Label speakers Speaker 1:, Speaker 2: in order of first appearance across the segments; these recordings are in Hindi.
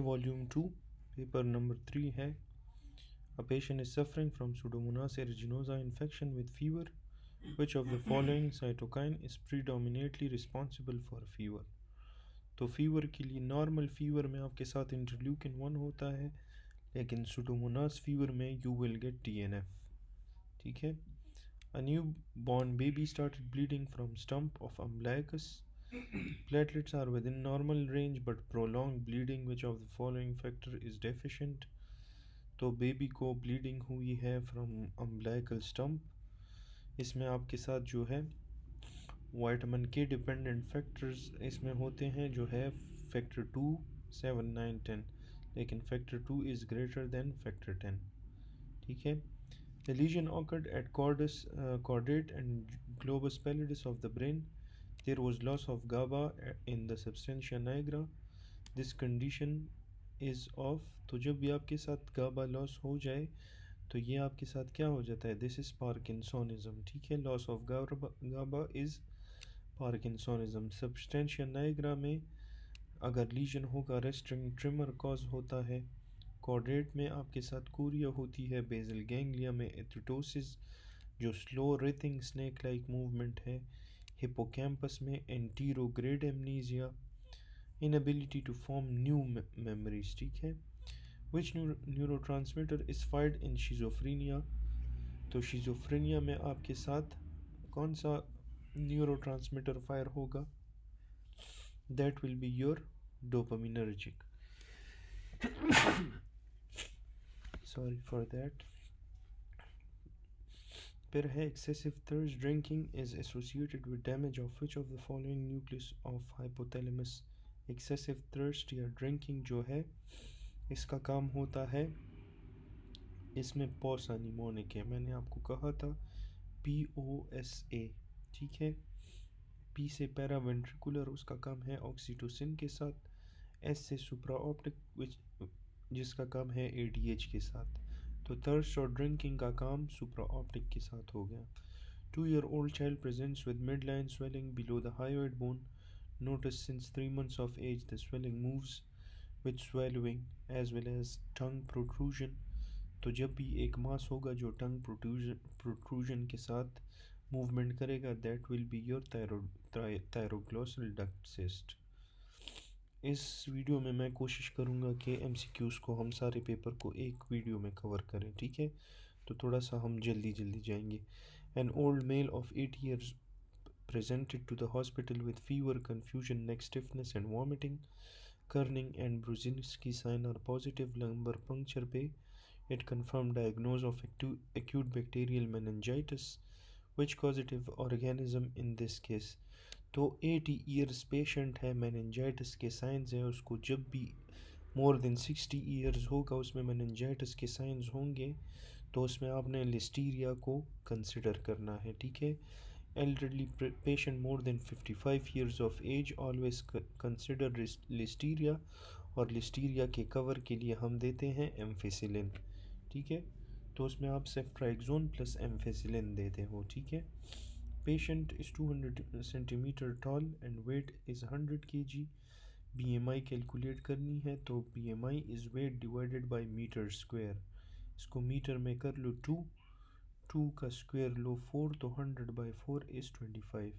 Speaker 1: Volume 2, paper number 3 है A patient is suffering from Pseudomonas aeruginosa infection with fever. Which of the following cytokine is predominantly responsible for fever? तो फीवर के लिए नॉर्मल फीवर में आपके साथ इंटरल्यूकिन 1 होता है, लेकिन सुडोमोनास फीवर में यू विल गेट TNF. ठीक है. A newborn baby started bleeding from stump of umbilicus. Platelets are within normal range but prolonged bleeding. Which of the following factor is deficient? तो बेबी को ब्लीडिंग हुई है फ्रॉम अम्बिलिकल स्टम्प. इसमें आपके साथ जो है विटामिन के डिपेंडेंट फैक्टर्स इसमें होते हैं, जो है फैक्टर 2, 7, 9, 10, लेकिन factor 2 is greater than factor 10. ठीक है. The lesion occurred at caudate and globus pallidus of the brain. There was loss of GABA in the substantia nigra. This condition is of. तो जब भी आपके साथ GABA लॉस हो जाए तो ये आपके साथ क्या हो जाता है? This is parkinsonism. ठीक है. Loss of GABA is parkinsonism. Substantia nigra में अगर लीजन होगा रेस्ट्रिंग ट्रिमर कॉज होता है. कॉर्डेट में आपके साथ कोरिया होती है. बेजल गैंग्लिया में एथ्रोटोसिस जो slow writhing snake like movement है. हिपोकैम्पस में anterograde amnesia. Inability to form new memories. ठीक है. Which neurotransmitter is fired in schizophrenia. तो शिजोफ्रीनिया में आपके साथ कौन सा न्यूरोट्रांसमीटर फायर होगा? That will be your dopaminergic. Sorry for that. फिर है excessive thirst drinking is associated with damage of which of the following nucleus of hypothalamus. excessive thirst या drinking जो है इसका काम होता है, इसमें पोसा निमोनिक है. मैंने आपको कहा था POSA. ठीक है. P से पैरावेंट्रिकुलर, उसका काम है ऑक्सीटोसिन के साथ. S से सुप्राऑप्टिक जिसका काम है ADH के साथ. तो थर्स्ट और ड्रिंकिंग का काम सुप्राऑप्टिक के साथ हो गया. 2-year-old child presents with midline swelling below the hyoid bone. Notice since 3 months of age the swelling moves with swallowing as well as tongue protrusion. तो जब भी एक मास होगा जो टंग प्रोट्रूजन के साथ मूवमेंट करेगा, that will be your thyroglossal duct cyst. इस वीडियो में मैं कोशिश करूँगा कि MCQs को हम सारे पेपर को एक वीडियो में कवर करें. ठीक है. तो थोड़ा सा हम जल्दी जाएंगे. An old male of 80 years presented to the hospital with fever, confusion, neck stiffness and vomiting. Kerning and Brudzinski sign are positive. lumbar puncture पे it confirmed diagnosis of acute bacterial meningitis. Which causative organism in this case? तो 80 years पेशेंट है, meningitis के साइंस है उसको. जब भी मोर देन 60 years होगा उसमें meningitis के साइंस होंगे तो उसमें आपने लिस्टीरिया को कंसिडर करना है. ठीक है. elderly patient more than 55 years of age always consider listeria, और लिस्टीरिया के कवर के लिए हम देते हैं एम्फेसिलिन. ठीक है. तो उसमें आप सेफ्ट्राइक्सोन प्लस एम्फेसिलिन देते हो. ठीक है. Patient is 200 centimetre tall and weight is 100 kg. BMI calculate करनी है तो BMI is weight divided by metre square. इसको मीटर में कर लो 2 का स्क्वायर लो 4, तो 100/4 is 25.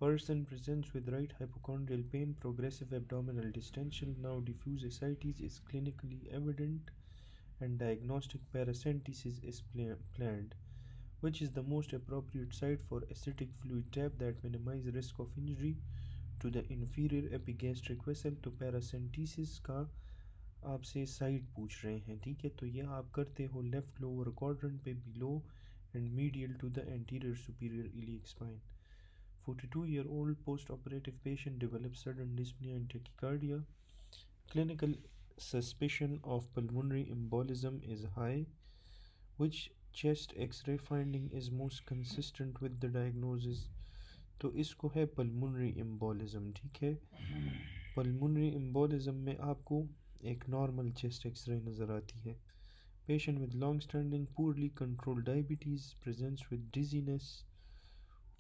Speaker 1: Person presents with right hypochondrial pain, progressive abdominal distension, now diffuse ascites is clinically evident, and diagnostic paracentesis is planned. Which is the most appropriate site for acidic fluid tap that minimize risk of injury to the inferior epigastric vessel? तो paracentesis का आपसे साइड पूछ रहे हैं. ठीक है. तो यह आप करते हो लेफ्ट लोअर क्वाड्रेंट पे below and medial to the anterior superior iliac spine. 42-year-old post-operative patient develops sudden dyspnea and tachycardia. Clinical suspicion of pulmonary embolism is high. Which chest x-ray finding is most consistent with the diagnosis? तो इसको है pulmonary embolism. ठीक है. pulmonary embolism में आपको एक नॉर्मल चेस्ट एक्सरे नज़र आती है. Patient with long standing poorly controlled diabetes presents with dizziness.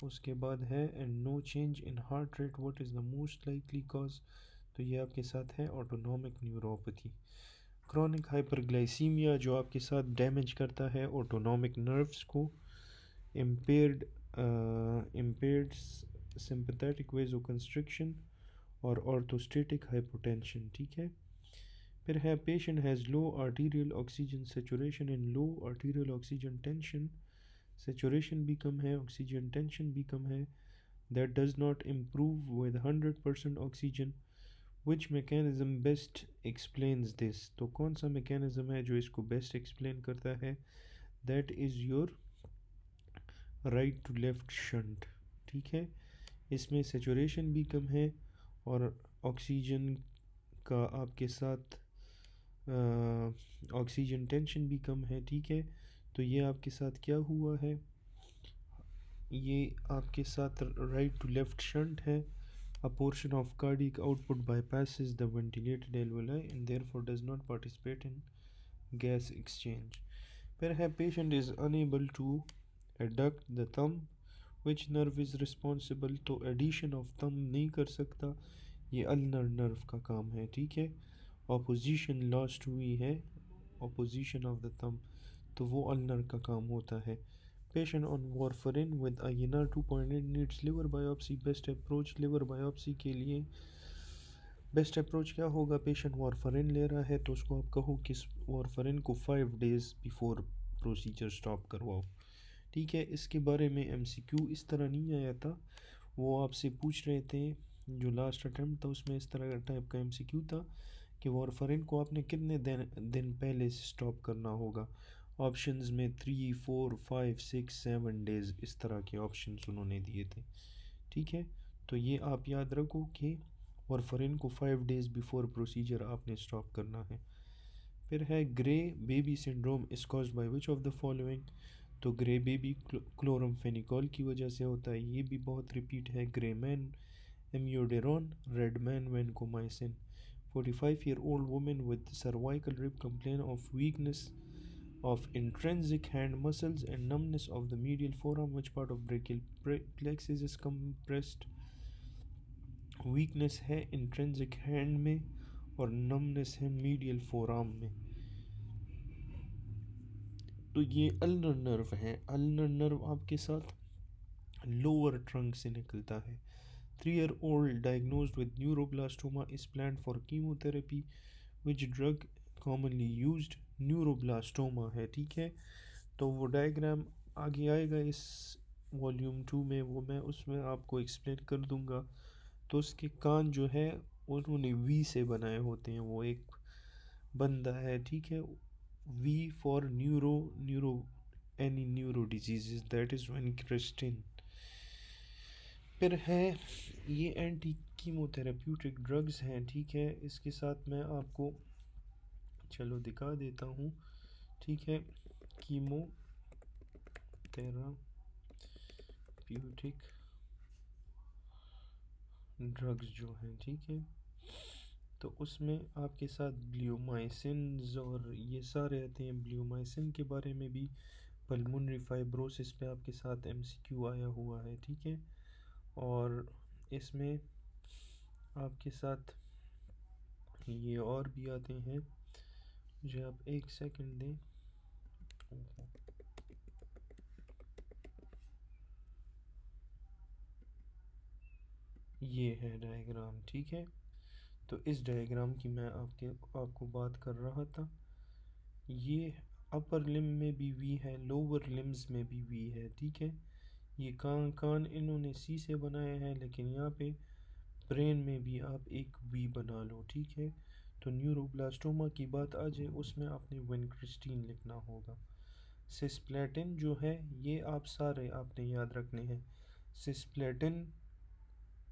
Speaker 1: उसके बाद है and no change in heart rate. What is the most likely cause? तो ये आपके साथ है ऑटोनॉमिक न्यूरोपैथी। क्रॉनिक हाइपरग्लाइसीमिया जो आपके साथ डैमेज करता है ऑटोनॉमिक नर्व्स को। इम्पेयर्ड सिंपैथेटिक वेजोकंस्ट्रिक्शन और ऑर्थोस्टेटिक हाइपोटेंशन, ठीक है। फिर है patient has low arterial oxygen saturation and low arterial oxygen tension. Saturation भी कम है, ऑक्सीजन टेंशन भी कम है। That does not improve with 100% oxygen. Which mechanism best explains this? तो कौन सा मैकेनिज्म है जो इसको बेस्ट एक्सप्लेन करता है? That is your right to left shunt, ठीक है। इसमें सेचुरेशन भी कम है और ऑक्सीजन का आपके साथ ऑक्सीजन टेंशन भी कम है, ठीक है। तो ये आपके साथ क्या हुआ है? ये आपके साथ राइट टू लेफ्ट शंट है। A portion of cardiac output bypasses the ventilated alveoli and therefore does not participate in gas exchange. फिर है patient is unable to adduct the thumb. Which nerve is responsible? तो addition of thumb नहीं कर सकता, ये ulnar nerve का काम है, ठीक है। opposition lost हुई है, opposition of the thumb, तो वो ulnar का काम होता है। Patient on warfarin with INR 2.8 needs liver biopsy. Best approach liver biopsy के लिए बेस्ट अप्रोच क्या होगा? पेशेंट वारफरिन ले रहा है तो उसको आप कहो कि वारफरिन को 5 डेज़ बिफोर प्रोसीजर स्टॉप करवाओ, ठीक है। इसके बारे में एमसीक्यू इस तरह नहीं आया था, वो आपसे पूछ रहे थे, जो लास्ट अटैम्प्ट था उसमें इस तरह का टाइप का एमसीक्यू था कि वारफरिन को आपने कितने दिन पहले से स्टॉप करना होगा। ऑप्शंस में 3, 4, 5, 6, 7 डेज़ इस तरह के ऑप्शंस उन्होंने दिए थे, ठीक है। तो ये आप याद रखो कि वारफरिन को 5 डेज़ बिफोर प्रोसीजर आपने स्टॉप करना है। फिर है grey baby syndrome is caused by which of the following? तो ग्रे बेबी क्लोरमफेनिकॉल की वजह से होता है, ये भी बहुत रिपीट है। Grey man amiodarone, red man vancomycin. 45-year-old woman with cervical rib complain of weakness of intrinsic hand muscles and numbness of the medial forearm. Which part of brachial plexus is compressed? Weakness है इंट्रिंसिक हैंड में और नमनेस है मीडियल फोरआर्म में। तो ये अल्नर नर्व है। अल्नर नर्व आपके साथ लोअर ट्रंक से निकलता है। 3-year-old diagnosed with neuroblastoma is planned for chemotherapy. Which drug commonly used? Neuroblastoma है, ठीक है। तो वो डायग्राम आगे आएगा इस वॉल्यूम 2 में, वो मैं उसमें आपको एक्सप्लेन कर दूंगा। तो उसके कान जो है उन्होंने वी से बनाए होते हैं, वो एक बंदा है, ठीक है। V for neuro any neuro diseases, that is vincristine. फिर है ये एंटी कीमोथेरेप्यूटिक ड्रग्स हैं, ठीक है। इसके साथ मैं आपको चलो दिखा देता हूँ, ठीक है। कीमोथेराप्यूटिक ड्रग्स जो हैं, ठीक है। तो उसमें आपके साथ ब्लियोमाइसिन और ये सारे आते हैं। ब्लियोमाइसिन के बारे में भी पल्मोनरी फाइब्रोसिस पे आपके साथ एमसीक्यू आया हुआ है, ठीक है। और इसमें आपके साथ ये और भी आते हैं, मुझे आप एक सेकंड दें। ये है डायग्राम, ठीक है। तो इस डायग्राम की मैं आपको बात कर रहा था। ये अपर लिम्ब में भी वी है, लोअर लिम्स में भी वी है, ठीक है। ये कान इन्होंने सी से बनाया है, लेकिन यहाँ पे ब्रेन में भी आप एक वी बना लो, ठीक है। तो न्यूरोब्लास्टोमा की बात आ जाए, उसमें आपने विनक्रिस्टीन लिखना होगा। सिस्प्लेटिन जो है ये आप सारे आपने याद रखने हैं। सिस्प्लेटिन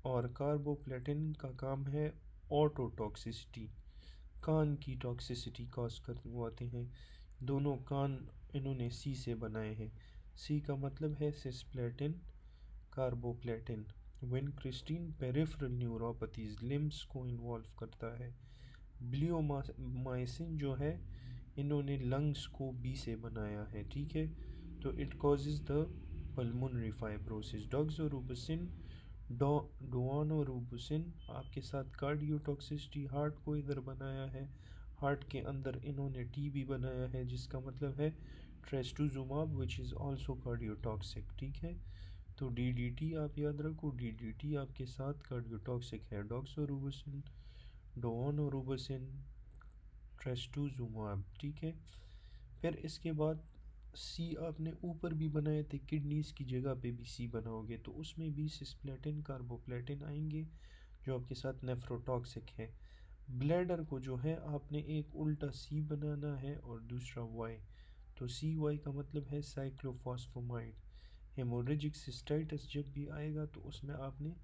Speaker 1: और कार्बोप्लेटिन का काम है ऑटोटॉक्सिसिटी, कान की टॉक्सिसिटी कॉज करवाते हैं। दोनों कान इन्होंने सी से बनाए हैं। सी का मतलब है सिस्प्लेटिन, कार्बोप्लेटिन। विनक्रिस्टीन पेरिफेरल न्यूरोपैथीज लिम्स को इन्वॉल्व करता है। ब्लियोमाइसिन जो है इन्होंने लंग्स को बी से बनाया है, ठीक है। तो it causes the pulmonary fibrosis. Doxorubicin daunorubicin आपके साथ कार्डियोटॉक्सिसिटी, हार्ट को इधर बनाया है, हार्ट के अंदर इन्होंने टी भी बनाया है, जिसका मतलब है ट्रेस्टुजुमाब विच इज़ आल्सो कार्डियोटॉक्सिक। ठीक है, तो डीडीटी आप याद रखो, डीडीटी आपके साथ कार्डियोटॉक्सिक है। डॉक्सोरोबुसिन, डोआनोरोबुसिन, ट्रेस्टुजुमाब। ठीक है, फिर इसके बाद सी आपने ऊपर भी बनाए थे, किडनीज की जगह पे भी सी बनाओगे तो उसमें भी सिस्प्लेटिन कार्बोप्लेटिन आएंगे जो आपके साथ नेफ्रोटॉक्सिक है। ब्लैडर को जो है आपने एक उल्टा सी बनाना है और दूसरा वाई, तो सी वाई का मतलब है साइक्लोफॉस्फोमाइड। हेमोरेजिक सिस्टाइटिस जब भी आएगा तो उसमें आपने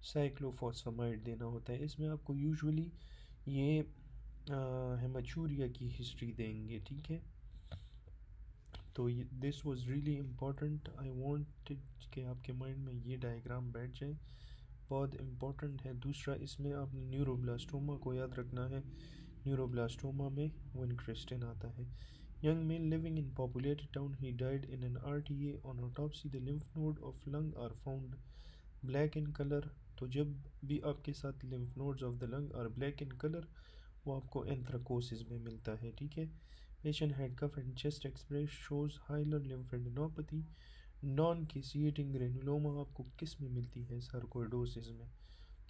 Speaker 1: साइक्लोफॉस्फोमाइड देना होता है। इसमें आपको यूजुअली ये हेमाचूरिया की हिस्ट्री देंगे। ठीक है, तो ये this was really important, I wanted कि आपके माइंड में ये डायग्राम बैठ जाए, बहुत इम्पोर्टेंट है। दूसरा इसमें आपने न्यूरोब्लास्टोमा को याद रखना है। न्यूरोब्लास्टोमा में विनक्रिस्टिन आता है। Young male living in populated town, he died in an RTA on autopsy, the lymph node of lung are found black in colour. तो जब भी आपके साथ lymph nodes of the lung are black in colour, वो आपको एंथ्राकोसिस में मिलता है। ठीक है, patient had cough and chest X-rays shows hilar lymphadenopathy. Non caseating granuloma आपको किस में मिलती है? सार्कोइडोसिस में।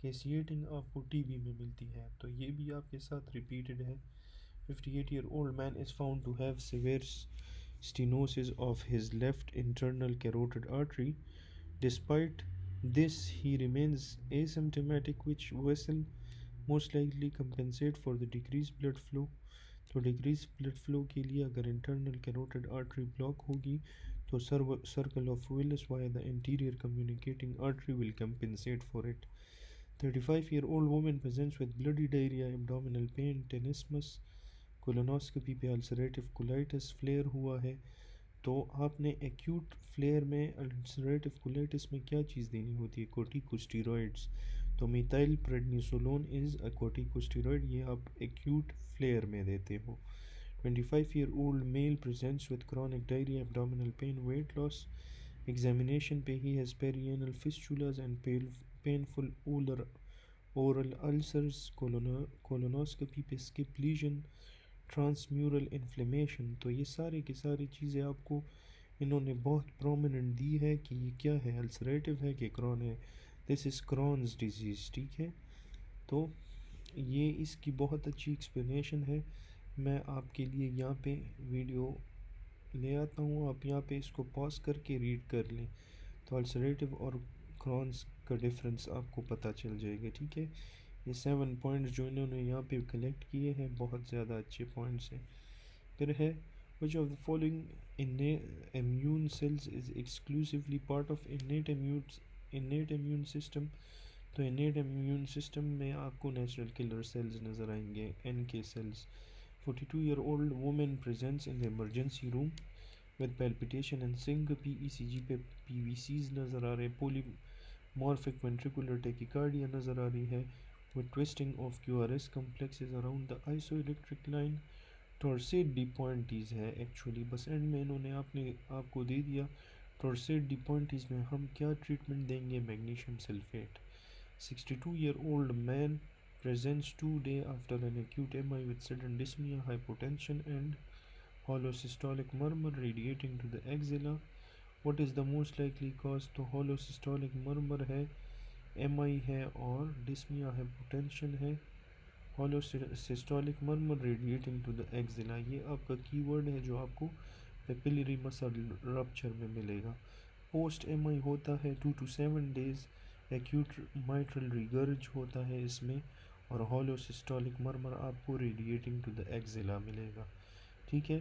Speaker 1: केसिएटिंग आपको टीबी में मिलती है, तो ये भी आपके साथ रिपीटेड है। 58-year-old man is found to have severe stenosis of his left internal carotid artery. Despite this, he remains asymptomatic, which vessel most likely compensate for the decreased blood flow. तो डिक्रीज ब्लड फ्लो के लिए अगर इंटरनल कैरोटिड आर्टरी ब्लॉक होगी तो circle of Willis via the interior communicating artery will compensate for it. 35-year-old woman presents with bloody diarrhea, abdominal pain, tenesmus, colonoscopy पे अल्सरेटिव कोलाइटिस फ्लेयर हुआ है। तो आपने एक्यूट फ्लेयर में अल्सरेटिव कोलाइटिस में क्या चीज़ देनी होती है? कोर्टिकोस्टेरॉइड्स। तो methyl prednisolone is a corticosteroid, ये आप एक्यूट फ्लेयर में देते हो। 25-year-old male presents with chronic diarrhea, abdominal pain, weight loss. Examination पे he has perianal fistulas and painful oral ulcers. colonoscopy पे skip lesion, ट्रांसम्यूरल इन्फ्लेमेशन। तो ये सारी की सारी चीज़ें आपको इन्होंने बहुत प्रोमिनेंट दी है कि ये क्या है, अल्सरेटिव है कि क्रॉन है। This is Crohn's disease. ठीक है, तो ये इसकी बहुत अच्छी एक्सप्लेनेशन है। मैं आपके लिए यहाँ पे वीडियो ले आता हूँ, आप यहाँ पे इसको पॉज करके रीड कर लें तो अल्सरेटिव और क्रॉन्स का डिफरेंस आपको पता चल जाएगा। ठीक है, ये 7 पॉइंट्स जो इन्होंने यहाँ पे कलेक्ट किए हैं बहुत ज़्यादा अच्छे पॉइंट्स हैं। फिर है which of the following immune cells is exclusively part of innate immune system। तो innate immune system में आपको natural killer cells नज़र आएंगे, NK cells। 42-year-old woman presents in the emergency room with palpitation and syncope, ECG पे PVCs नज़र आ रहे हैं, polymorphic ventricular tachycardia नज़र आ रही है, with twisting of QRS complexes around the isoelectric line। टॉर्सेट डिपॉइंटीज़ है एक्चुअली, बस एंड में इन्होंने आपको दे दिया। टॉर्सेट डिपॉइंटीज़ में हम क्या ट्रीटमेंट देंगे? Magnesium sulphate. 62-year-old man presents 2 days after an acute MI with sudden dyspnea, hypotension and hollow systolic murmur radiating to the axilla. What is the most likely cause? तो hollow systolic murmur है, MI है और dyspnea hypotension है। Holosystolic murmur radiating to the axilla, ये आपका कीवर्ड है जो आपको पेपिलरी मसल रप्चर में मिलेगा। पोस्ट एमआई होता है 2 to 7 days, एक्यूट माइट्रल रिगर्ज होता है इसमें, और हॉलो सिस्टोलिक मर्मर आपको रेडिएटिंग टू द एक्सिला मिलेगा। ठीक है,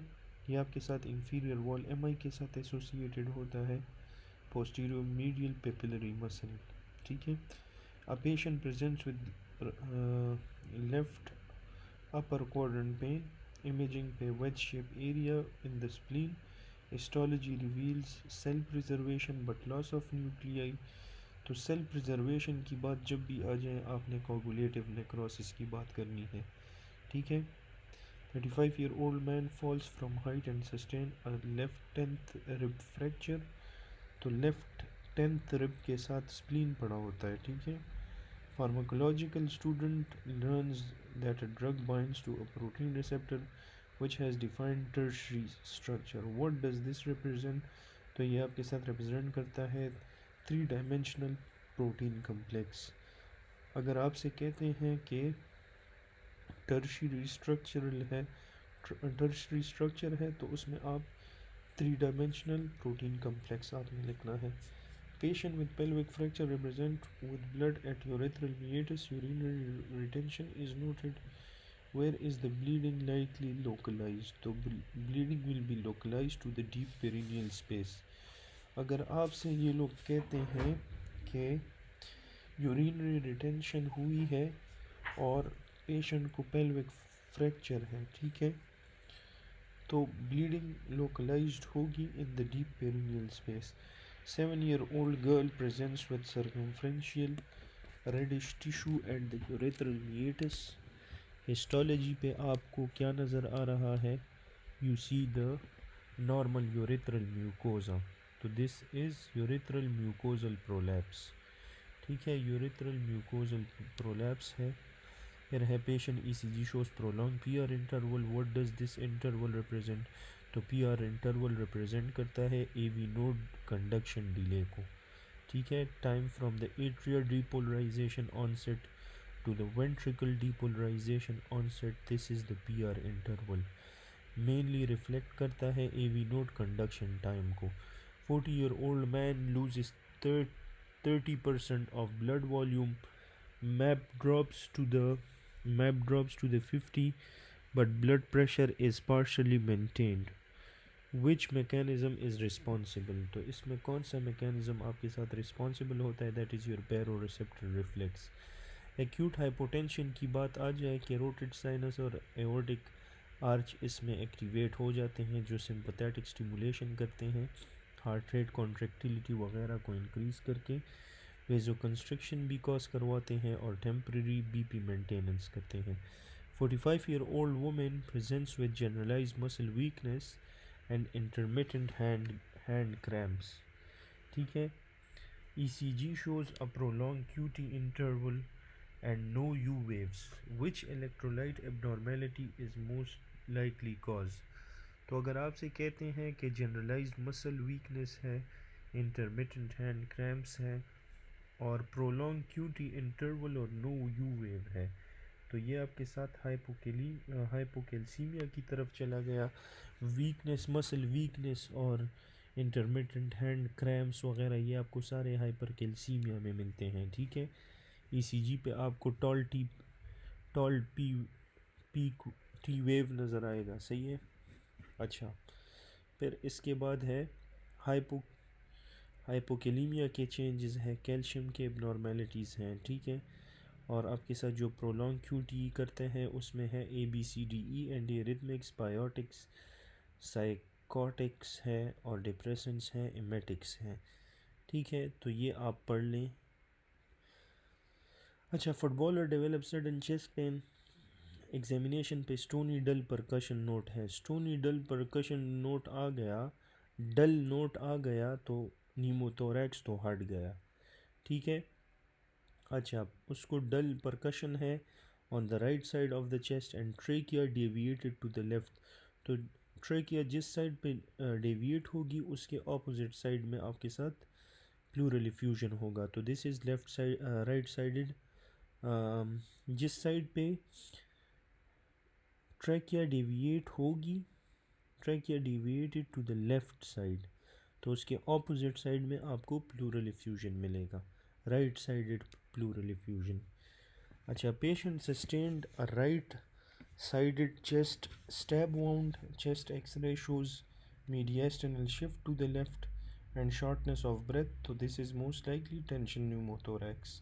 Speaker 1: ये आपके साथ इंफीरियर वॉल एमआई के साथ एसोसिएटेड होता है, पोस्टीरियर मीडियल पेपिलरी मसल। ठीक है, a patient presents with left upper quadrant pain, imaging पे wedge shape area in the spleen, histology reveals cell preservation but loss of nuclei। तो सेल प्रिजर्वेशन की बात जब भी आ जाए आपने कोगुलेटिव नेक्रोसिस की बात करनी है। ठीक है, 35-year-old man falls from height and sustain a left 10th rib fracture। तो लेफ्ट 10th रिब के साथ स्प्लीन पड़ा होता है, ठीक है। Pharmacological student learns that a drug binds to a protein receptor which has defined tertiary structure. What does this represent? तो ये आपके साथ रिप्रेजेंट करता है 3 डायमेंशनल प्रोटीन कम्प्लेक्स। अगर आपसे कहते हैं कि टर्शियरी स्ट्रक्चर है तो उसमें आप 3 डायमेंशनल प्रोटीन कम्प्लेक्स आपने लिखना है। Patient with pelvic fracture represent with blood at urethral meatus. Urinary retention is noted. Where is the bleeding likely localized? तो bleeding will be localized to the deep perineal space. अगर आपसे ये लोग कहते हैं कि यूरिनरी रिटेंशन हुई है और पेशेंट को पेल्विक फ्रैक्चर है, ठीक है, तो ब्लीडिंग लोकलाइज्ड होगी in the deep perineal space. 7-year-old girl presents with circumferential reddish tissue at the urethral meatus. Histology पे आपको क्या नज़र आ रहा है? You see the normal urethral mucosa. तो this is urethral mucosal prolapse, ठीक है, यूरेथ्रल म्यूकोजल प्रोलैप्स है। फिर है patient ECG shows prolong PR interval. What does this interval represent? तो पीआर इंटरवल रिप्रेजेंट करता है एवी नोड कंडक्शन डिले को, ठीक है। Time from the atrial depolarization onset to the ventricle depolarization onset, this is the PR interval, mainly reflect करता है AV node conduction time को। 40-year-old man loses 30% of blood volume. map drops to the 50 but blood pressure is partially maintained. which mechanism is responsible? तो इसमें कौन सा mechanism आपके साथ responsible होता है? that is your baroreceptor reflex. Acute hypotension की बात आ जाए कि रोटेड साइनस और एओर्टिक आर्च इसमें एक्टिवेट हो जाते हैं, जो सिंपैथेटिक स्टिमुलेशन करते हैं, हार्ट रेट कॉन्ट्रैक्टिलिटी वगैरह को इंक्रीज़ करके वेजो कंस्ट्रक्शन भी कॉज करवाते हैं और टेम्परेरी बीपी मेंटेनेंस करते हैं। 45-year-old women presents with generalised muscle weakness and intermittent hand cramps, ठीक है। ECG shows a prolong QT interval and no U waves. Which electrolyte abnormality is most likely cause? तो अगर आपसे कहते हैं कि जनरलाइज्ड मसल वीकनेस है, इंटरमिटेंट हैंड क्रैम्प्स है और प्रोलॉन्ग QT इंटरवल और नो U वेव है, तो ये आपके साथ हाइपोकैल्सीमिया की तरफ चला गया। वीकनेस, मसल वीकनेस और इंटरमिटेंट हैंड क्रैम्प्स वगैरह ये आपको सारे हाइपरकैल्सीमिया में मिलते हैं, ठीक है। ईसीजी पे आपको टॉल टी वेव नज़र आएगा, सही है। अच्छा, फिर इसके बाद है हाइपोकैलीमिया के चेंजेस हैं, कैल्शियम के एबनॉर्मेलिटीज़ हैं, ठीक है। और आपके साथ जो प्रोलॉन्ग QT करते हैं उसमें है ABCDE एंटी रिथमिक्स, बायोटिक्स, साइकोटिक्स है और डिप्रेसेंट्स हैं, इमेटिक्स हैं, ठीक है। तो ये आप पढ़ लें। अच्छा, footballer develop sudden chest pain, examination पे स्टोनी डल परकशन नोट है। स्टोनी डल परकशन नोट आ गया, डल नोट आ गया तो नीमोथोरैक्स तो हट गया, ठीक है। अच्छा, उसको डल परकशन है on the right side of the chest and trachea deviated to the left. तो ट्रेकिया जिस साइड पे डेविएट होगी उसके ऑपोजिट साइड में आपके साथ प्लूरल इफ्यूजन होगा। तो this is left side, right sided. जिस साइड पे ट्रैकिया डेविएट होगी, trachea deviated to the left side, तो उसके ऑपोजिट साइड में आपको प्लूरल इफ्यूजन मिलेगा, राइट साइडेड प्लूरल इफ्यूजन। अच्छा, patient sustained a right sided chest stab wound, chest X-ray shows mediastinal shift to the left and shortness of breath, तो this is most likely tension pneumothorax,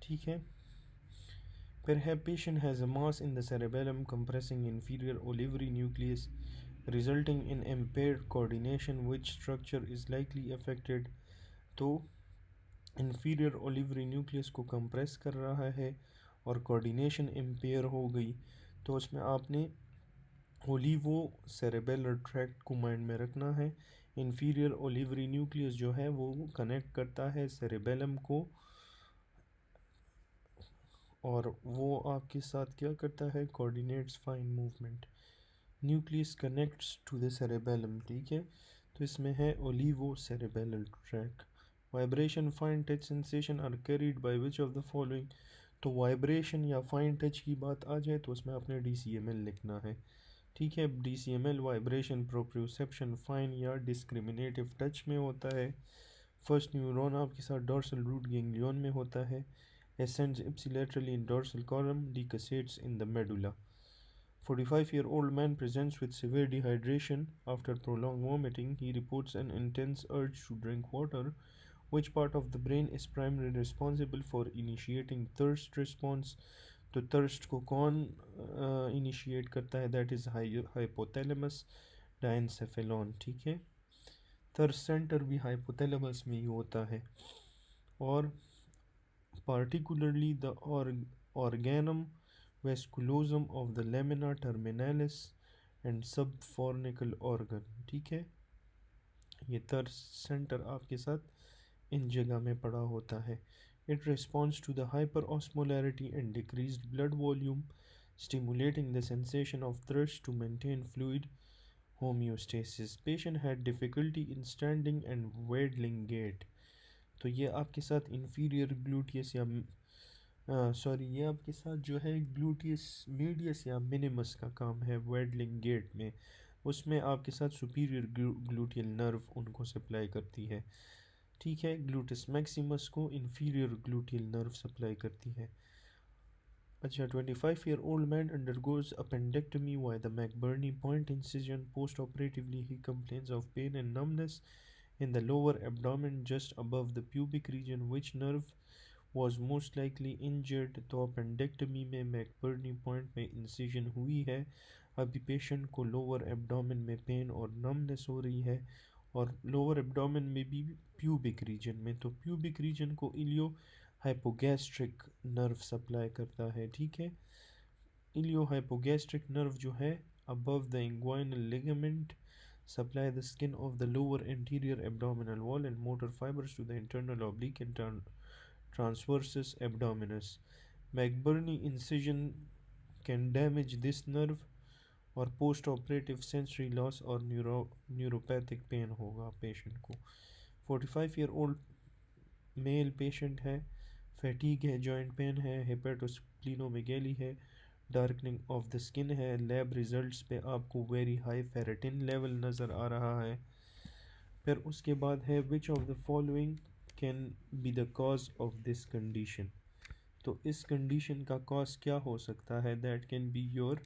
Speaker 1: ठीक है। फिर है patient has a mass in the cerebellum compressing inferior olivary nucleus resulting in impaired coordination, which structure is likely affected? तो inferior olivary nucleus को compress कर रहा है और coordination impair हो गई, तो उसमें आपने ओलिवो सेरेबेलर ट्रैक्ट को माइंड में रखना है। इंफीरियर ओलिवरी न्यूक्लियस जो है वो कनेक्ट करता है सेरेबेलम को, और वो आपके साथ क्या करता है, coordinates fine movement. Nucleus connects to the cerebellum, ठीक है। तो इसमें है olivocerebellar tract. Vibration, fine touch sensation are carried by which of the following. तो वाइब्रेशन या फाइन टच की बात आ जाए तो उसमें आपने DCML लिखना है, ठीक है। DCML वाइब्रेशन प्रोप्रियोसेप्शन फाइन या डिस्क्रिमिनेटिव टच में होता है। फर्स्ट न्यूरॉन आपके साथ डोर्सल रूट गैंग्लियन में होता है। ascends ipsilaterally in dorsal column, decussates in the medulla. 45-year-old man presents with severe dehydration after prolonged vomiting. He reports an intense urge to drink water. Which part of the brain is primarily responsible for initiating thirst response? तो थर्स्ट को कौन इनिशिएट करता है, दैट इज़ हाइपोथैलेमस डायनसेफेलॉन, ठीक है। थर्स्ट सेंटर भी हाइपोथैलेमस में ही होता है। और particularly the organum vasculosum of the lamina terminalis and subfornical organ, ठीक है। ये थर्स्ट सेंटर आपके साथ इन जगह में पड़ा होता है। It responds to the hyperosmolarity and decreased blood volume, stimulating the sensation of thirst to maintain fluid homeostasis. Patient had difficulty in standing and waddling gait. तो ये आपके साथ इंफीरियर ग्लूटियस या सॉरी ये आपके साथ जो है ग्लूटियस मीडियस या मिनिमस का काम है वेडलिंग गेट में। उसमें आपके साथ सुपीरियर ग्लूटियल नर्व उनको सप्लाई करती है, ठीक है। ग्लूटिस मैक्सिमस को इंफीरियर ग्लूटियल नर्व सप्लाई करती है। अच्छा, 25-year-old man undergoes appendectomy by the McBurney point incision. Post-operatively, he complains of pain and numbness in the lower abdomen just above the pubic region. Which nerve was most likely injured? तो अपेंडेक्टमी में मैकबर्नी पॉइंट में इंसिजन हुई है। अभी पेशेंट को लोअर एब्डोमेन में पेन और नमनेस हो रही है, और लोअर एब्डोमेन में भी प्यूबिक रीजन में। तो प्यूबिक रीजन को इलियो हाइपोगैस्ट्रिक नर्व सप्लाई करता है, ठीक है। इलियो हाइपोगैस्ट्रिक नर्व जो है above the inguinal ligament supply the skin of the lower anterior abdominal wall and motor fibers to the internal oblique and transversus abdominis. McBurney incision can damage this nerve, और post-operative sensory loss और neuropathic pain होगा पेशेंट को। 45-year-old मेल पेशेंट है, फैटीग है, जॉइंट पेन है, हेपेटोस्प्लीनोमेगेली है, डार्कनिंग ऑफ द स्किन है। लैब रिजल्ट्स पे आपको वेरी हाई फेरेटिन लेवल नज़र आ रहा है। फिर उसके बाद है which of the following can be the cause of this condition. तो इस कंडीशन का कॉज क्या हो सकता है, that can be your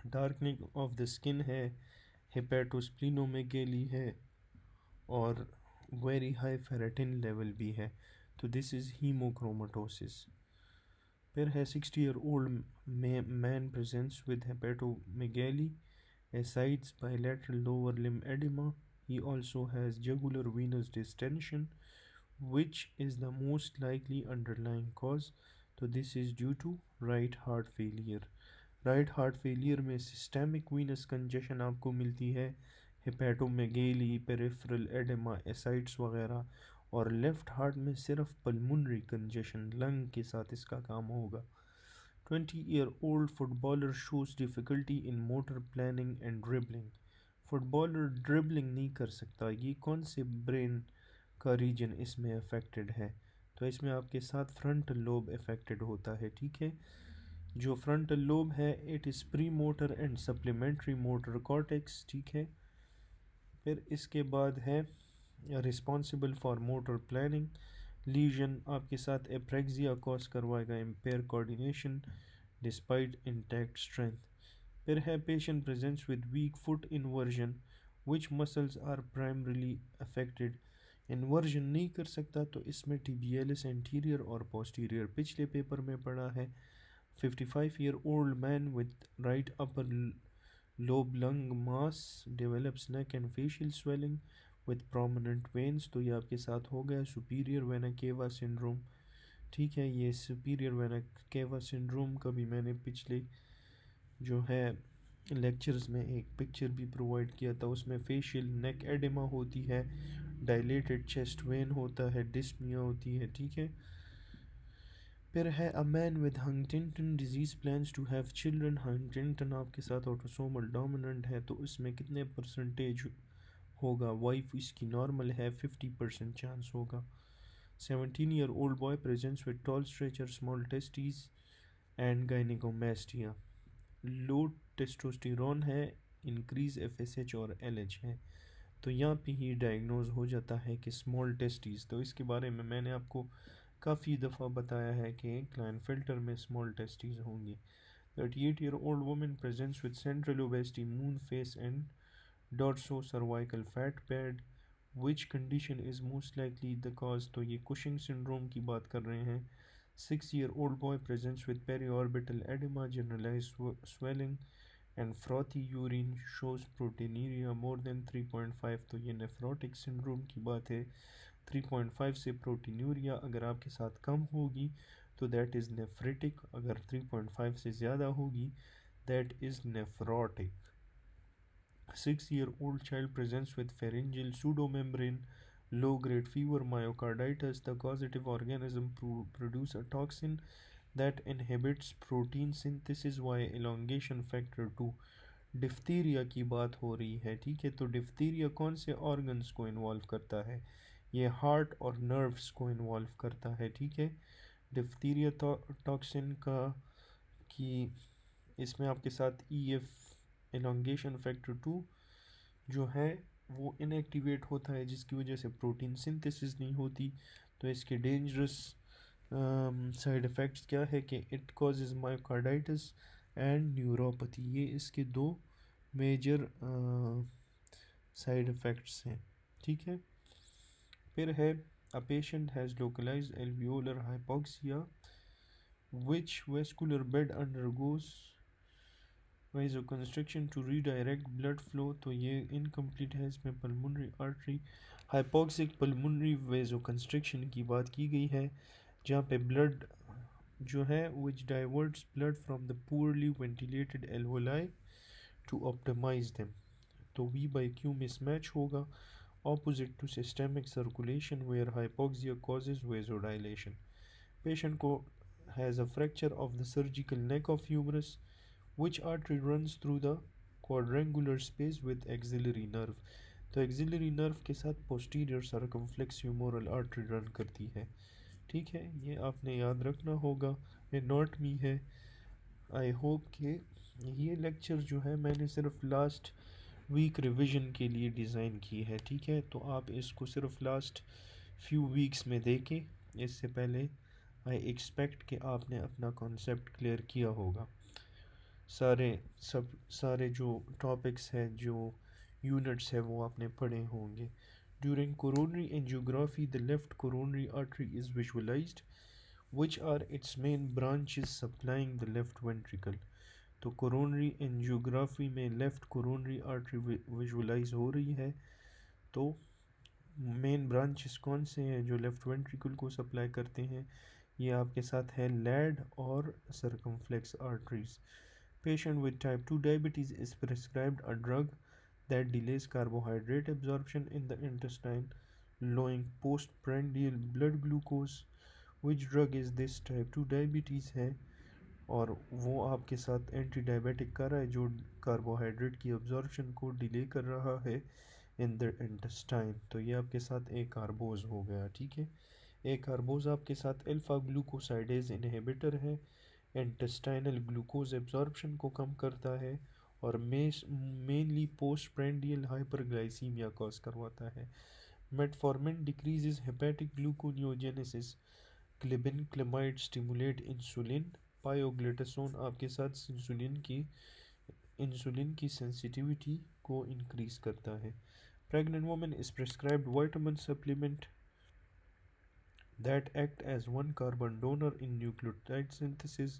Speaker 1: darkening of the skin है, हेपेटोस्प्लीनोमेगेली है, और वेरी हाई फेरेटिन लेवल भी है। तो दिस इज़ हीमोक्रोमेटोसिस। फिर है 60-year-old man presents with hepatomegaly, ascites bilateral lower limb edema. He also has jugular venous distension. Which is the most likely underlying cause? तो this is due to right heart failure. right heart failure में systemic venous congestion आपको मिलती है, हेपेटोमेगेली, पेरिफेरल एडेमा, एसाइट्स वगैरह, और लेफ़्ट हार्ट में सिर्फ पल्मोनरी कंजेशन लंग के साथ इसका काम होगा। 20-year-old footballer shows difficulty in motor planning and dribbling. Footballer dribbling नहीं कर सकता, ये कौन से ब्रेन का रीजन इसमें अफेक्टेड है? तो इसमें आपके साथ फ्रंटल लोब अफेक्टेड होता है, ठीक है। जो फ्रंटल लोब है it is premotor and supplementary motor cortex, ठीक है। फिर इसके बाद है responsible for motor planning. Lesion आपके साथ एप्रेक्सिया कॉज करवाएगा, impair coordination despite intact strength. फिर है patient presents with weak foot inversion, which muscles are primarily affected. Inversion नहीं कर सकता तो इसमें टिबियलिस एंटीरियर और पोस्टीरियर पिछले पेपर में पढ़ा है। 55-year-old man with right upper lobe lung mass develops neck and facial swelling with prominent veins। तो ये आपके साथ हो गया सुपीरियर वेना केवा सिंड्रोम, ठीक है। ये सुपीरियर वेना केवा सिंड्रोम का भी मैंने पिछले जो है लेक्चर्स में एक पिक्चर भी प्रोवाइड किया था, उसमें फेशियल नेक एडिमा होती है, डायलेटेड चेस्ट वेन होता है, डिस्पनिया होती है, ठीक है। फिर है a man with Huntington disease plans to have children. Huntington आपके साथ ऑटोसोमल डोमिनेंट है, तो इसमें कितने परसेंटेज होगा? वाइफ इसकी नॉर्मल है, 50% चांस होगा। 17-year-old boy presents with tall stature, small testes and gynaecomastia. Low testosterone है, इंक्रीज एफएसएच और एलएच है। तो यहाँ पे ही डायग्नोज हो जाता है कि स्मॉल टेस्टीज। तो इसके बारे में मैंने आपको काफ़ी दफ़ा बताया है कि क्लाइनफिल्टर में स्मॉल टेस्टीज होंगी। 38-year-old woman presents with central obesity, moon face and dorso-cervical fat pad. Which condition is most likely the cause? तो ये कुशिंग सिंड्रोम की बात कर रहे हैं। 6-year-old boy presents with periorbital edema, generalized swelling and frothy urine, shows proteinuria more than 3.5। तो ये नेफ्रोटिक सिंड्रोम की बात है। 3.5 से प्रोटीन्यूरिया अगर आपके साथ कम होगी तो दैट इज़ नेफ्रिटिक, अगर 3.5 से ज़्यादा होगी that is nephrotic. 6-year-old child presents with pharyngeal pseudomembrane, low-grade fever, myocarditis. The causative organism produce a toxin that inhibits protein synthesis via elongation factor 2। Diphtheria की बात हो रही है, ठीक है। तो डिफ्थीरिया कौन से ऑर्गन्स को इन्वॉल्व करता है? ये हार्ट और नर्व्स को इन्वॉल्व करता है, ठीक है। डिफ्थीरिया टॉक्सिन का कि इसमें आपके साथ EF एलोंगेशन फैक्टर 2 जो है वो इनएक्टिवेट होता है, जिसकी वजह से प्रोटीन सिंथेसिस नहीं होती। तो इसके डेंजरस साइड इफ़ेक्ट्स क्या है कि it causes myocarditis and neuropathy. ये इसके दो मेजर साइड इफ़ेक्ट्स हैं, ठीक है। फिर है a patient has localised alveolar hypoxia, which vascular bed undergoes vasoconstriction to redirect blood flow। तो ये इनकम्प्लीट है, इसमें पल्मोनरी आर्टरी हाइपोक्सिक पल्मोनरी वेजोकंस्ट्रिक्शन की बात की गई है, जहाँ पे ब्लड जो है which diverts blood from the poorly ventilated alveoli to optimize them। तो V by Q mismatch होगा, opposite to systemic circulation where hypoxia causes vasodilation। Patient को has a fracture of the surgical neck of humerus, which artery runs through the quadrangular space with axillary nerve। तो एक्सिलरी नर्व के साथ posterior circumflex humeral artery run करती है, ठीक है। ये आपने याद रखना होगा, ये नोट मी है। आई होप कि ये लेक्चर जो है मैंने सिर्फ लास्ट वीक रिवीजन के लिए डिज़ाइन की है, ठीक है। तो आप इसको सिर्फ लास्ट फ्यू वीक्स में देखें, इससे पहले आई एक्सपेक्ट कि आपने अपना कॉन्सेप्ट क्लियर किया होगा। सारे जो टॉपिक्स हैं, जो यूनिट्स हैं, वो आपने पढ़े होंगे। During coronary angiography the left coronary artery is visualised, which are its main branches supplying the left ventricle. तो कोरोनरी एंजियोग्राफी में लेफ्ट कोरोनरी आर्टरी विजुअलाइज हो रही है, तो मेन ब्रांचेस कौन से हैं जो लेफ्ट वेंट्रिकल को सप्लाई करते हैं? ये आपके साथ है लैड और circumflex arteries. Patient with type 2 diabetes is prescribed a drug that delays carbohydrate absorption in the intestine, lowering postprandial blood glucose। Which drug is this? type 2 diabetes है, और वो आपके साथ एंटी डायबिटिक कर रहा है जो कार्बोहाइड्रेट की अब्जॉर्प्शन को डिले कर रहा है इन द इंटेस्टाइन। तो ये आपके साथ ए कार्बोज हो गया, ठीक है। ए कार्बोज आपके साथ अल्फा ग्लूकोसाइडेज इनहिबिटर है, इंटेस्टाइनल ग्लूकोज एब्जॉर्प्शन को कम करता है और mainly postprandial hyperglycaemia cause करवाता है। Metformin decreases hepatic gluconeogenesis, glibenclamide stimulate insulin, pioglitazone आपके साथ इंसुलिन की सेंसिटिविटी को इंक्रीज करता है। Pregnant women is prescribed vitamin supplement that act as one carbon donor in nucleotide synthesis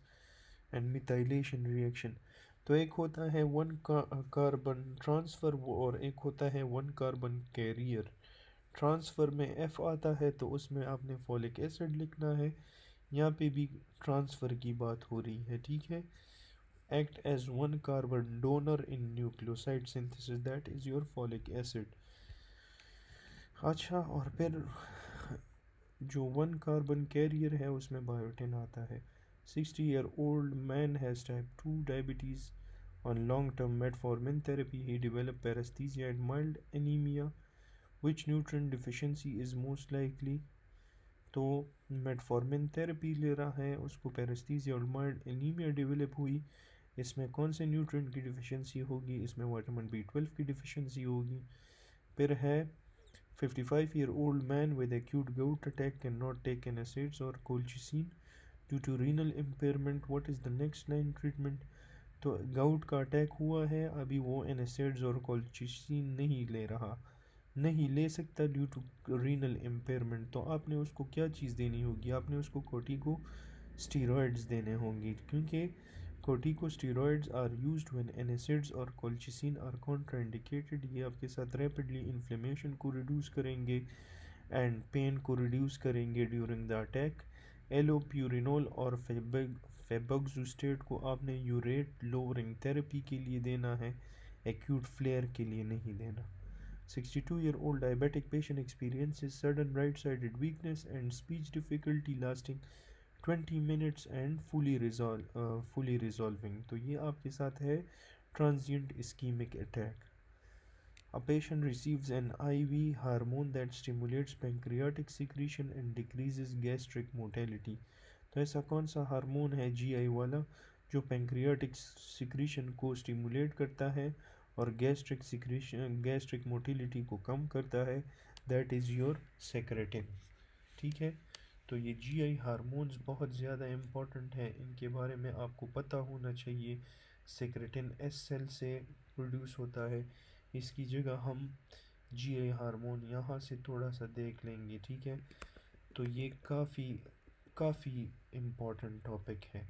Speaker 1: and methylation reaction। तो एक होता है वन कार्बन ट्रांसफ़र और एक होता है वन कार्बन कैरियर। ट्रांसफ़र में F आता है तो उसमें आपने फॉलिक एसिड लिखना है, यहाँ पे भी ट्रांसफ़र की बात हो रही है, ठीक है। act as one carbon donor in nucleoside synthesis, that is your folic acid. अच्छा, और फिर जो वन कार्बन कैरियर है उसमें बायोटिन आता है. 60-year-old man has type 2 diabetes. On long-term metformin therapy, he developed paresthesia and mild anemia. Which nutrient deficiency is most likely? तो मेटफॉर्मिन थेरेपी ले रहा है, उसको पैरेस्थीसिया और माइल्ड एनीमिया डेवलप हुई. इसमें कौन से न्यूट्रिएंट की डिफिशियंसी होगी? इसमें विटामिन B12 की डिफिशियंसी होगी. फिर है 55-year-old man with acute gout attack cannot take NSAIDs or colchicine due to renal impairment. What is the next line treatment? तो गाउट का अटैक हुआ है, अभी वो NSAIDs और colchicine नहीं ले सकता ड्यू टू रीनल इम्पेयरमेंट. तो आपने उसको क्या चीज़ देनी होगी? आपने उसको कोर्टिको स्टीरॉयड्स देने होंगे, क्योंकि corticosteroids are used when NSAIDs और कोल्चिसिन आर कॉन्ट्राइंडिकेटेड. ये आपके साथ रैपिडली इन्फ्लेमेशन को रिड्यूस करेंगे एंड पेन को रिड्यूस करेंगे ड्यूरिंग द अटैक. एलोप्यूरिनोल और फेबोक्सिस्टेट को आपने यूरेट लोअरिंग थेरेपी के लिए देना है, एक्यूट फ्लेयर के लिए नहीं देना. 62-year-old diabetic patient experiences sudden right-sided weakness and speech difficulty lasting 20 minutes and fully resolving. तो ये आपके साथ है transient ischemic attack. A patient receives an IV hormone that stimulates pancreatic secretion and decreases gastric motility. तो ऐसा कौन सा हार्मोन है GI वाला जो पैंक्रियाटिक सिक्रीशन को स्टिमुलेट करता है और गैस्ट्रिक मोटिलिटी को कम करता है? That is your secretin. ठीक है, तो ये GI हार्मोन्स बहुत ज़्यादा इम्पॉर्टेंट है, इनके बारे में आपको पता होना चाहिए. सेक्रेटिन S सेल से प्रोड्यूस होता है. इसकी जगह हम GI हार्मोन यहाँ से थोड़ा सा देख लेंगे. ठीक है, तो ये काफ़ी इम्पॉर्टेंट टॉपिक है.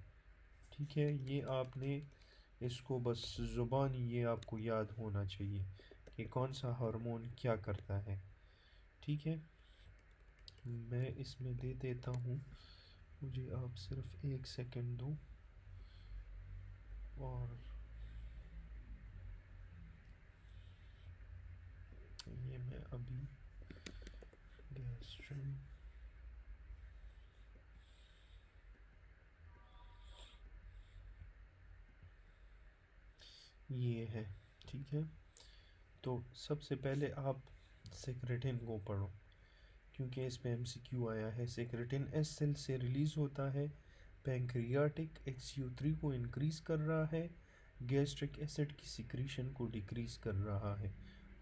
Speaker 1: ठीक है, ये आपने इसको बस ज़ुबानी ये आपको याद होना चाहिए कि कौन सा हार्मोन क्या करता है. ठीक है, मैं इसमें दे देता हूँ, मुझे आप सिर्फ 1 सेकंड दो. और ये मैं अभी गैस्ट्रिन ये है. ठीक है, तो सबसे पहले आप सेक्रेटिन को पढ़ो, क्योंकि इस पे MCQ आया है. सेक्रेटिन S सेल से रिलीज़ होता है, पैंक्रियाटिक XU3 को इंक्रीज़ कर रहा है, गैस्ट्रिक एसिड की सिक्रीशन को डिक्रीज़ कर रहा है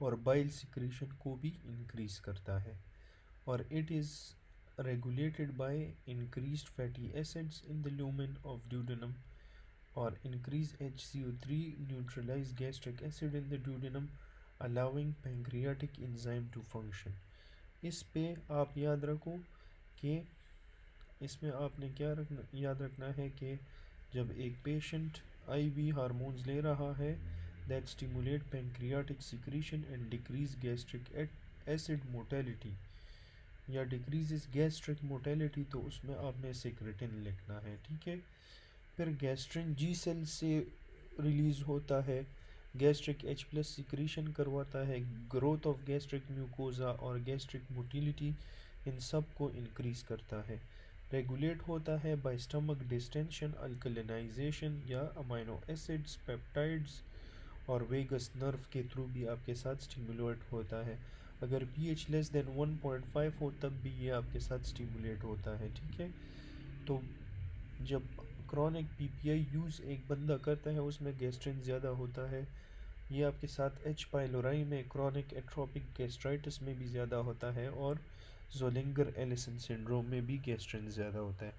Speaker 1: और बाइल सिक्रीशन को भी इंक्रीज़ करता है. और it is regulated by increased fatty acids in the lumen of duodenum, or increase HCO3 neutralize gastric acid in the duodenum, allowing pancreatic enzyme to function. इस पे आप याद रखो कि इसमें आपने क्या याद रखना है कि जब एक पेशेंट IV हार्मोन्स ले रहा है that stimulate pancreatic secretion and decrease gastric acid motility या decreases gastric motility, तो उसमें आपने सेक्रेटिन लिखना है. ठीक है, फिर गैस्ट्रिन G सेल से रिलीज़ होता है, गैस्ट्रिक H+ सिक्रीशन करवाता है, ग्रोथ ऑफ गैस्ट्रिक म्यूकोजा और गैस्ट्रिक मोटिलिटी इन सब को इंक्रीज़ करता है. रेगुलेट होता है बाय स्टमक डिस्टेंशन, अल्कलिनाइजेशन या अमाइनो एसिड्स, पेप्टाइड्स और वेगस नर्व के थ्रू भी आपके साथ स्टिमुलेट होता है. अगर pH लेस देन 1.5 हो तब भी ये आपके साथ स्टिमुलेट होता है. ठीक है, तो जब क्रॉनिक PPI यूज़ एक बंदा करता है उसमें गैस्ट्रिन ज़्यादा होता है. ये आपके साथ H. पाइलोराई में क्रॉनिक एट्रोपिक गैस्ट्राइटिस में भी ज़्यादा होता है और ज़ोलिंगर एलिसन सिंड्रोम में भी गैस्ट्रिन ज़्यादा होता है.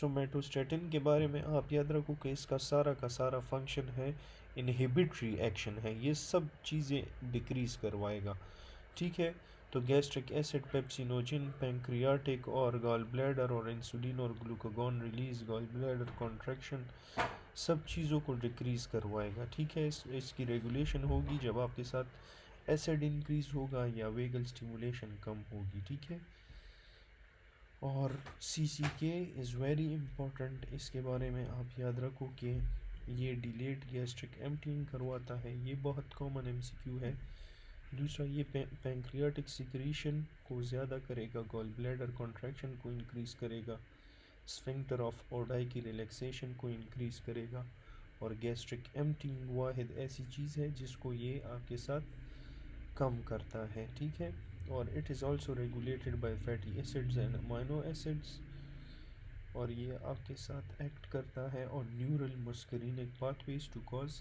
Speaker 1: सोमेटोस्टेटिन के बारे में आप याद रखो कि इसका सारा का सारा फंक्शन है इनहिबिटरी एक्शन है, ये सब चीज़ें डिक्रीज़ करवाएगा. ठीक है, तो गैस्ट्रिक एसिड, पेप्सिनोजिन, पैंक्रियाटिक और गॉल ब्लैडर और इंसुलिन और glucagon release, gall bladder contraction, सब चीज़ों को डिक्रीज़ करवाएगा. ठीक है, इसकी रेगुलेशन होगी जब आपके साथ एसिड इंक्रीज़ होगा या वेगल स्टिमुलेशन कम होगी. ठीक है, और CCK इज़ वेरी इम्पोर्टेंट. इसके बारे में आप याद रखो कि ये डिलेड गैस्ट्रिक एम्प्टिंग करवाता है, ये बहुत कॉमन एमसीक्यू है। दूसरा, ये पैंक्रियाटिक सिक्रीशन को ज़्यादा करेगा, गॉल ब्लैडर कॉन्ट्रैक्शन को इंक्रीज़ करेगा, स्फिंक्टर ऑफ ओडाई की रिलैक्सेशन को इंक्रीज़ करेगा। और गैस्ट्रिक एम्प्टिंग वाहिद ऐसी चीज़ है जिसको ये आपके साथ कम करता है, ठीक है। और it is also regulated by fatty acids and amino acids, और ये आपके साथ एक्ट करता है और neural muscarinic pathways to cause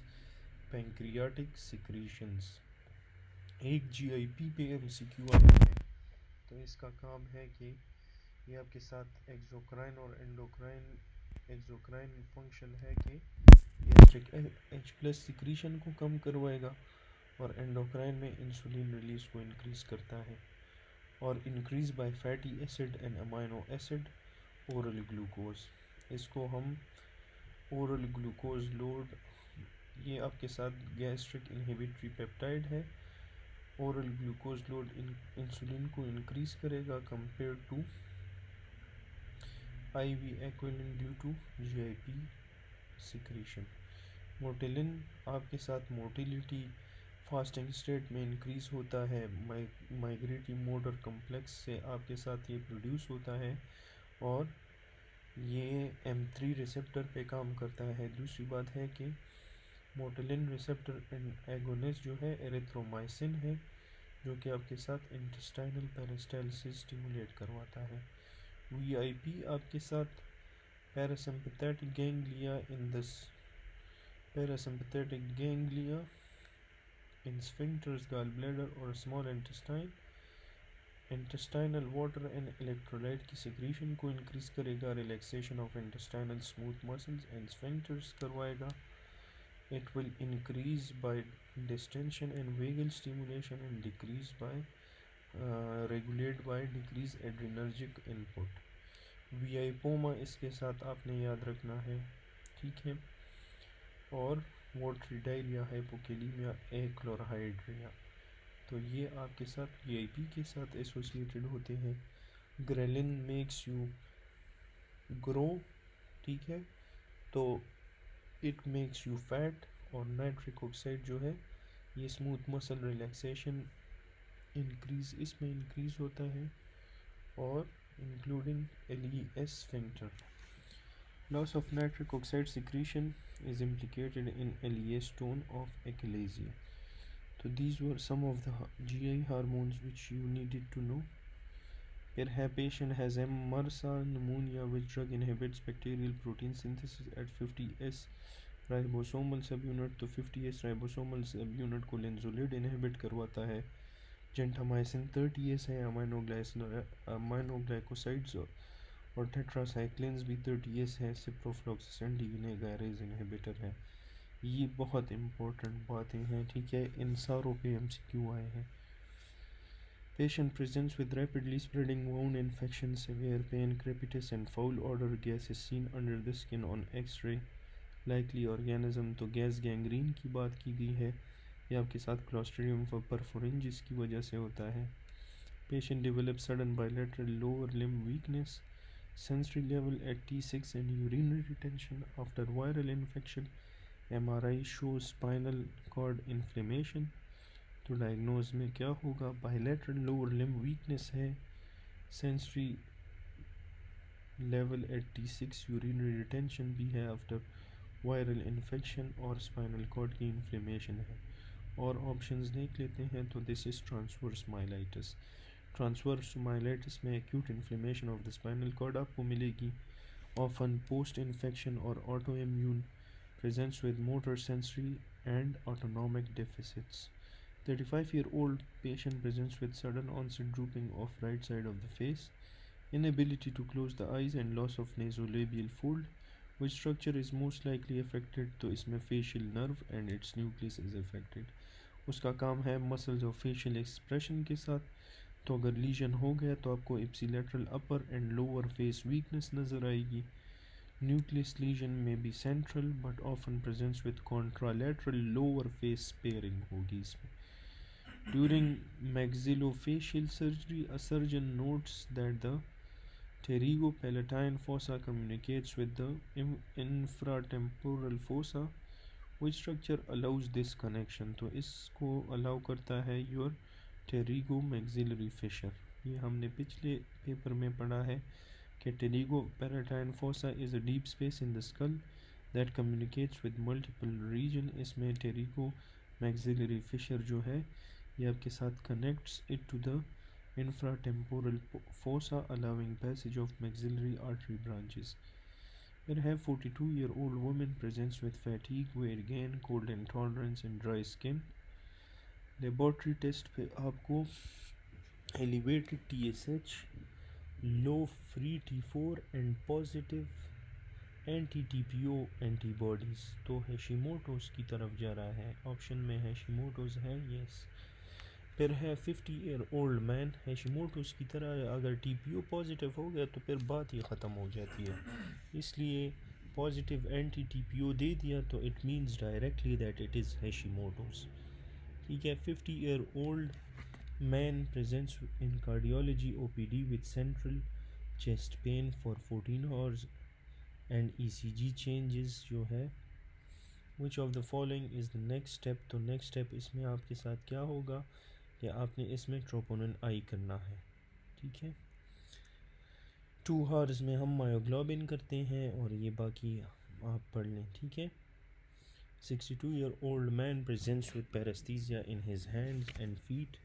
Speaker 1: pancreatic secretions. एक जीआईपी पे एमसीक्यू आया है, तो इसका काम है कि ये आपके साथ एक्सोक्राइन और एंडोक्राइन, एक्सोक्राइन फंक्शन है कि गैस्ट्रिक एच प्लस सिक्रीशन को कम करवाएगा और एंडोक्राइन में इंसुलिन रिलीज को इंक्रीज करता है। और increase by fatty acid and amino acid oral glucose, इसको हम ओरल ग्लूकोज लोड, ये आपके साथ गैस्ट्रिक इनहिबिटरी पेप्टाइड है। ओरल ग्लूकोज लोड इंसुलिन को इंक्रीज करेगा कंपेयर टू IV एक्विलिन due to GIP secretion. Motilin आपके साथ मोटिलिटी फास्टिंग स्टेट में इंक्रीज होता है, माइग्रेटरी मोटर कम्प्लेक्स से आपके साथ ये प्रोड्यूस होता है और ये M3 रिसेप्टर पे काम करता है। दूसरी बात है कि मोटिलिन रिसेप्टर एगोनिस्ट जो है एरिथ्रोमाइसिन है, जो कि आपके साथ इंटेस्टाइनल पेरिस्टाल्सिस स्टिमुलेट करवाता है। VIP आपके साथ parasympathetic ganglia parasympathetic ganglia in sphincters, gall bladder और small intestine, intestinal water and electrolyte की सिक्रीशन को इंक्रीज करेगा, relaxation of intestinal smooth muscles and sphincters करवाएगा। It will increase by distension and vagal stimulation and decrease by regulate by decrease adrenergic input. VIPoma इसके साथ आपने याद रखना है, ठीक है। और वाटरी डायरिया, हाइपोकेलीमिया, एक्लोरहाइड्रिया, तो ये आपके साथ VIP के साथ एसोसिएटेड होते हैं। ग्रेलिन मेक्स यू ग्रो, ठीक है, तो इट मेक्स यू फैट। और नाइट्रिक ऑक्साइड जो है ये स्मूथ मसल रिलैक्सेशन इंक्रीज, इसमें इंक्रीज होता है, और including LES sphincter. Loss of nitric oxide secretion is implicated in LES tone of achalasia. So these were some of the GI hormones which you needed to know. Perhaps patient has MRSA pneumonia, which drug inhibits bacterial protein synthesis at 50S ribosomal subunit, तो 50S ribosomal subunit को linezolid inhibit करवाता है। जेंटामाइसिन 30S है, अमाइनोग्लाइकोसाइड्स और टेट्रासाइक्लिन्स भी 30S है, सिप्रोफ्लॉक्सासिन डीनेगायरेज इनहिबिटर है। ये बहुत इंपॉर्टेंट बातें हैं, ठीक है, इन सारों पे MCQ आए हैं। Patient presents with rapidly spreading wound infection, severe pain, crepitus and foul odor. Gas is seen under the skin on X-ray. Likely organism, तो गैस गैंग्रीन की बात की गई है, ये आपके साथ क्लोस्ट्रिडियम परफोरिंजिस की वजह से होता है। Patient develops sudden bilateral lower limb weakness, sensory level at T6 and urinary retention after viral infection. MRI shows spinal cord inflammation. तो डायग्नोज में क्या होगा, बायलैटरल लोअर लिम्ब वीकनेस है, sensory level at T6, urinary retention भी है आफ्टर वायरल इन्फेक्शन, और स्पाइनल कॉर्ड की इन्फ्लेमेशन है। और ऑप्शंस देख लेते हैं, तो this is transverse myelitis. Transverse myelitis में acute inflammation of the spinal cord आपको मिलेगी, ऑफन पोस्ट इन्फेक्शन और autoimmune, presents with motor, sensory and autonomic deficits. 35-year-old patient presents with sudden onset drooping of right side of the face, inability to close the eyes and loss of nasolabial fold. Which structure is most likely affected? तो इसमें facial nerve and its nucleus is affected. उसका काम है muscles of facial expression के साथ, तो अगर लीजन हो गया तो आपको ipsilateral upper and lower face weakness नज़र आएगी। Nucleus lesion may be central but often presents with contralateral lower face sparing होगी इसमें। During maxillofacial surgery, a surgeon notes that the Pterygopalatine fossa communicates with the infratemporal fossa. Which structure allows this connection? तो इसको अलाउ करता है your pterygomaxillary fissure. ये हमने पिछले पेपर में पढ़ा है कि pterygopalatine fossa is a deep space in the skull that communicates with multiple region. इसमें pterygomaxillary fissure जो है ये आपके साथ connects it to the infratemporal fossa, allowing passage of maxillary artery branches. Then have 42-year-old woman presents with fatigue, weight gain, cold intolerance and dry skin. Laboratory test पे आपको elevated TSH, low free T4 and positive anti-TPO antibodies. तो Hashimoto's की तरफ जा रहा है. ऑप्शन में Hashimoto's है, yes. फिर है 50-year-old मैन. हैशिमोटोस की तरह अगर TPO पॉजिटिव हो गया तो फिर बात ही ख़त्म हो जाती है, इसलिए पॉजिटिव एंटी TPO दे दिया तो it means directly that it is Hashimoto's. ठीक है. 50-year-old man presents in cardiology OPD with central chest pain for 14 hours and ECG changes जो है. Which of the following is the next step? तो नेक्स्ट स्टेप इसमें आपके साथ क्या होगा कि आपने इसमें ट्रोपोनिन आई करना है. ठीक है. 2 आवर्स में हम मायोग्लोबिन करते हैं और ये बाकी आप पढ़ लें. ठीक है. 62-year-old man presents with paresthesia in his hands and feet,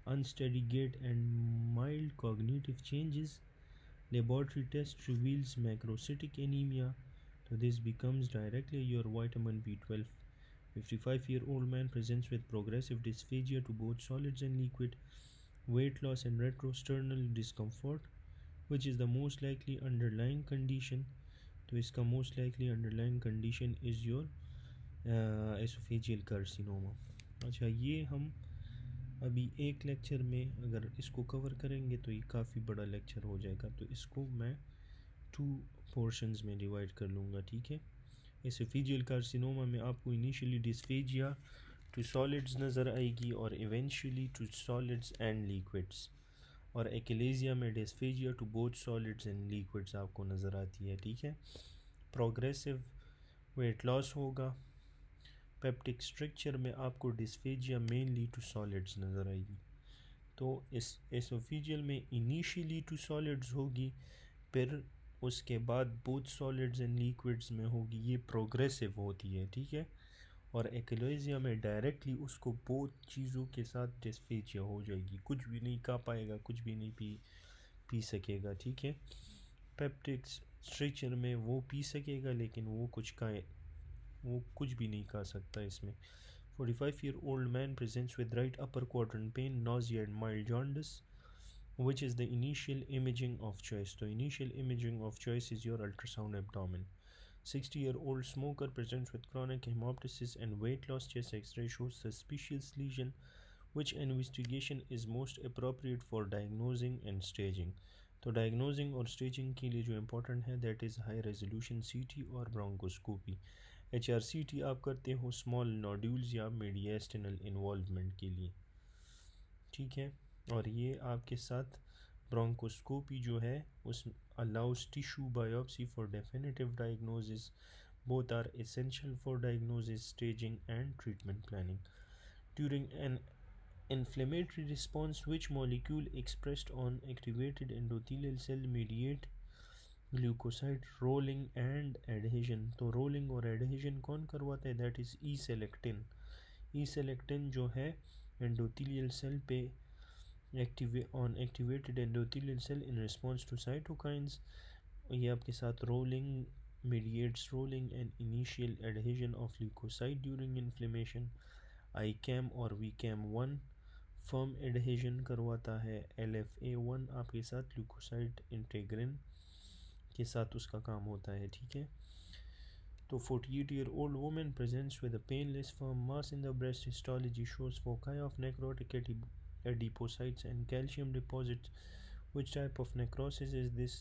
Speaker 1: unsteady gait and mild cognitive changes. Laboratory test reveals macrocytic anemia, so this becomes directly your vitamin B12. 55-year-old man presents with progressive dysphagia to both solids and liquid, weight loss and retrosternal discomfort. Which is the most likely underlying condition? तो इसका most likely underlying condition is your esophageal carcinoma. अच्छा, ये हम अभी एक लेक्चर में अगर इसको कवर करेंगे तो ये काफ़ी बड़ा लेक्चर हो जाएगा, तो इसको मैं 2 पोर्शंस में डिवाइड कर लूँगा. ठीक है. एसोफेजियल कार्सिनोमा में आपको इनिशियली डिस्फेजिया टू सॉलिड्स नज़र आएगी और eventually to solids and liquids, और एक्लेजिया में dysphagia to both solids and liquids आपको नज़र आती है. ठीक है. प्रोग्रेसिव वेट लॉस होगा. पेप्टिक स्ट्रक्चर में आपको डिस्फेजिया मेनली टू सॉलिड्स नज़र आएगी. तो इस एसोफेजियल में इनिशियली टू सॉलिड्स होगी, फिर उसके बाद बोथ सॉलिड्स एंड लिक्विड्स में होगी, ये प्रोग्रेसिव होती है. ठीक है. और एक्लेजिया में डायरेक्टली उसको बोथ चीज़ों के साथ डिस्फेजिया हो जाएगी, कुछ भी नहीं खा पाएगा, कुछ भी नहीं पी सकेगा. ठीक है. पेप्टिक स्ट्रक्चर में वो पी सकेगा लेकिन वो कुछ भी नहीं खा सकता इसमें. 45-year-old man presents with right upper quadrant pain, nausea and mild jaundice. Which is the initial imaging of choice? So initial imaging of choice is your ultrasound abdomen. 60-year-old smoker presents with chronic hemoptysis and weight loss. Chest X-ray shows suspicious lesion. Which investigation is most appropriate for diagnosing and staging? तो diagnosing और staging के लिए जो important है that is high resolution CT और bronchoscopy. HRCT आप करते हो small nodules या mediastinal involvement के लिए. ठीक है. और ये आपके साथ ब्रोंकोस्कोपी जो है उस allows tissue biopsy for definitive diagnosis. Both are essential for diagnosis, staging and treatment planning. During an inflammatory response, which molecule expressed on activated endothelial cell mediate leukocyte rolling and adhesion? तो rolling और adhesion कौन करवाता है? That is E-selectin. E-selectin जो है endothelial cell पे on activated endothelial cell in response to cytokines. ये आपके साथ rolling mediates rolling and initial adhesion of leukocyte during inflammation. ICAM और VCAM1 firm adhesion करवाता है. LFA1 आपके साथ leukocyte integrin के साथ उसका काम होता है. ठीक है. तो 48-year-old woman presents with a painless firm mass in the breast. Histology shows foci of necrotic adipocytes and calcium deposits. Which type of necrosis is this?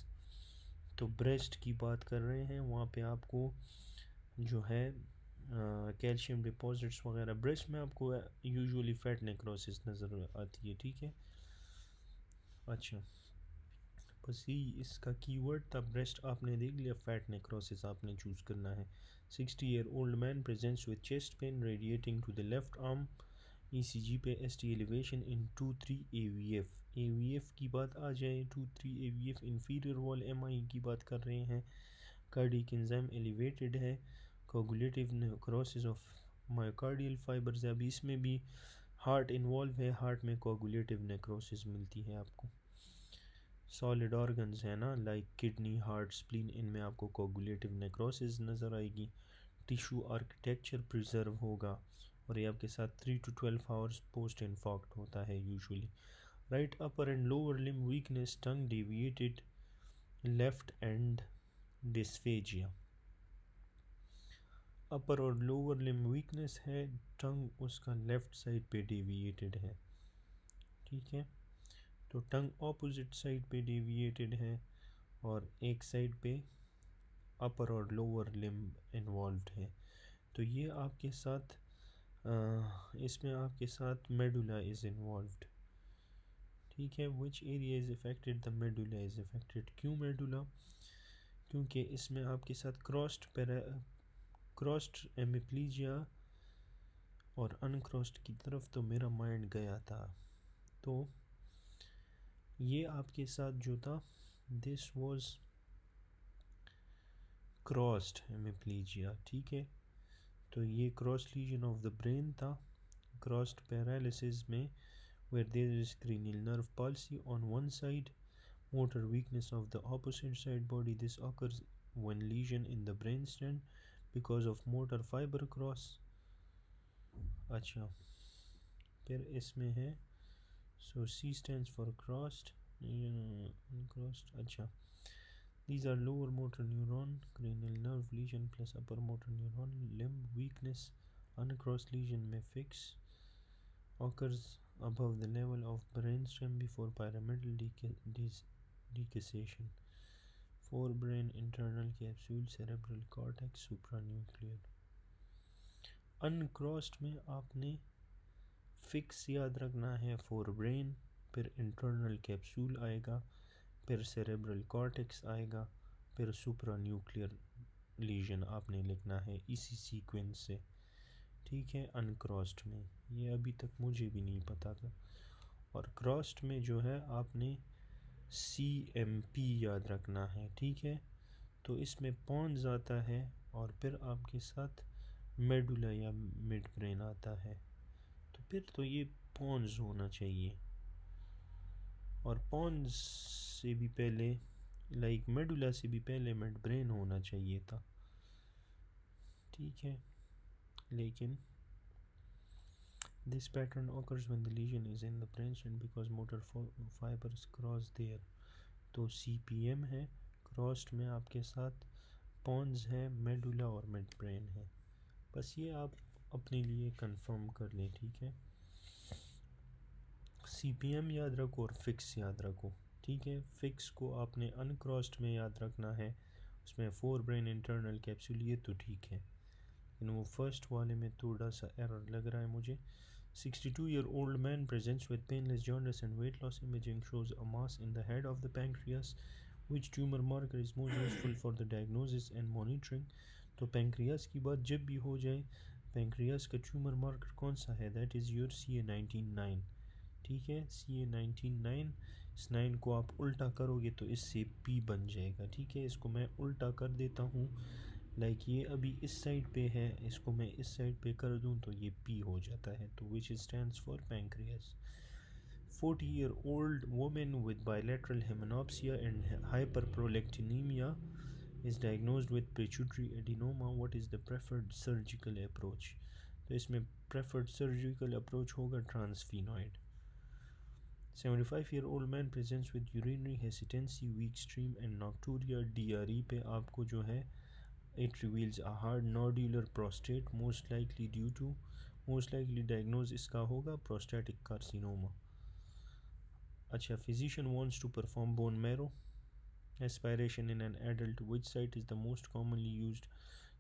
Speaker 1: तो ब्रेस्ट की बात कर रहे हैं, वहाँ पे आपको जो है कैल्शियम डिपॉजिट्स वगैरह. ब्रेस्ट में आपको यूजुअली फैट नेक्रोसिस नज़र आती है. ठीक है. अच्छा, बस यही इसका कीवर्ड था। ब्रेस्ट आपने देख लिया, फैट नेक्रोसिस आपने चूज़ करना है। 60-year-old man presents with chest pain radiating to the left arm, ECG पे ST elevation in 2-3 aVF. AVF की बात आ जाए, 2-3 एवीएफ इंफीरियर वॉल एमआई की बात कर रहे हैं। कार्डिक एंजाइम एलिवेटेड है, coagulative necrosis of myocardial fibres है। अभी इसमें भी हार्ट इन्वॉल्व है, हार्ट में कोगुलेटिव नेक्रोसिस मिलती है आपको। सॉलिड ऑर्गन्स है ना, लाइक किडनी, हार्ट, स्प्लीन, इनमें आपको कोगुलेटिव नेक्रोसिस नज़र आएगी। टिश्यू आर्किटेक्चर प्रिजर्व होगा और ये आपके साथ 3 to 12 आवर्स पोस्ट इन्फॉक्ट होता है usually. Right upper and lower limb weakness, tongue deviated, left and dysphagia. Upper और लोअर लिम्ब वीकनेस है, टंग उसका लेफ्ट साइड पे डेविएटेड है, ठीक है। तो टंग ऑपोजिट साइड पे डेविएटेड है और एक साइड पे अपर और लोअर लिम्ब इन्वॉल्व्ड है। तो ये आपके साथ इसमें आपके साथ मेडुला इज़ इन्वॉल्व्ड, ठीक है। Which area is affected, the medulla is affected. क्यों मेडुला? क्योंकि इसमें आपके साथ क्रॉस्ड हेमिप्लीजिया और अनक्रॉस्ड की तरफ तो मेरा माइंड गया था। तो ये आपके साथ जो था, दिस वाज क्रॉस्ड हेमिप्लीजिया, ठीक है। तो ये cross lesion of the brain था। क्रॉस्ड पैरालिसिस में where there is cranial nerve palsy on one side, motor weakness of the opposite side body. This occurs when lesion in the brainstem because of motor fiber cross. अच्छा, फिर इसमें है so C stands for crossed, uncrossed. अच्छा, these are lower motor neuron, cranial nerve lesion plus upper motor neuron, limb weakness, uncrossed lesion में fix occurs above the level of brainstem before pyramidal decussation. Forebrain, internal capsule, cerebral cortex, supranuclear. Uncrossed में आपने फिक्स याद रखना है, फोरब्रेन, फिर इंटरनल कैप्सूल आएगा, फिर सेरेब्रल कॉर्टेक्स आएगा, फिर सुप्रान्यूक्लियर लीजन आपने लिखना है इसी सीक्वेंस से, ठीक है। अनक्रॉस्ड में ये अभी तक मुझे भी नहीं पता था। और क्रॉस्ड में जो है आपने CMP याद रखना है, ठीक है। तो इसमें पॉन्स आता है और फिर आपके साथ मेडुला या मिड ब्रेन आता है। तो फिर तो ये पॉन्स होना चाहिए, और पॉन्स से भी पहले, लाइक मेडुला से भी पहले मिड ब्रेन होना चाहिए था, ठीक है। लेकिन this pattern occurs when the lesion is in the brainstem because motor fibers cross there. तो CPM है, क्रॉस्ड में आपके साथ पॉन्स है, मेडुला और मिड ब्रेन है। बस ये आप अपने लिए कंफर्म कर लें, ठीक है। CPM याद रखो और फिक्स याद रखो, ठीक है। फिक्स को आपने अनक्रॉस्ड में याद रखना है, उसमें फोर ब्रेन इंटरनल कैप्सूल, ये तो ठीक है। लेकिन वो फर्स्ट वाले में थोड़ा सा एरर लग रहा है मुझे। 62-year-old man presents with painless jaundice and weight loss. Imaging shows a mass in the head of the pancreas. Which tumor marker is most useful for the diagnosis and monitoring? तो पेंक्रियास की बात जब भी हो जाए, पेंक्रियास का ट्यूमर मार्कर कौन सा है? दैट इज़ योर CA19-9, ठीक है। CA19-9, इस 9 को आप उल्टा करोगे तो इससे P बन जाएगा, ठीक है। इसको मैं उल्टा कर देता हूँ, लाइक ये अभी इस साइड पे है, इसको मैं इस साइड पे कर दूं तो ये P हो जाता है, तो विच stands for pancreas. 40-year-old woman with bilateral hemanopsia and hyperprolactinemia is diagnosed with pituitary adenoma. What is the preferred surgical approach? तो इसमें preferred surgical approach होगा ट्रांसफिनॉइड। 75-year-old man presents with urinary hesitancy, weak stream and nocturia. DRE पे आपको जो है, it reveals a hard nodular prostate, most likely diagnose इसका होगा prostatic carcinoma. अच्छा, physician wants to perform bone marrow aspiration in an adult. Which site is the most commonly used?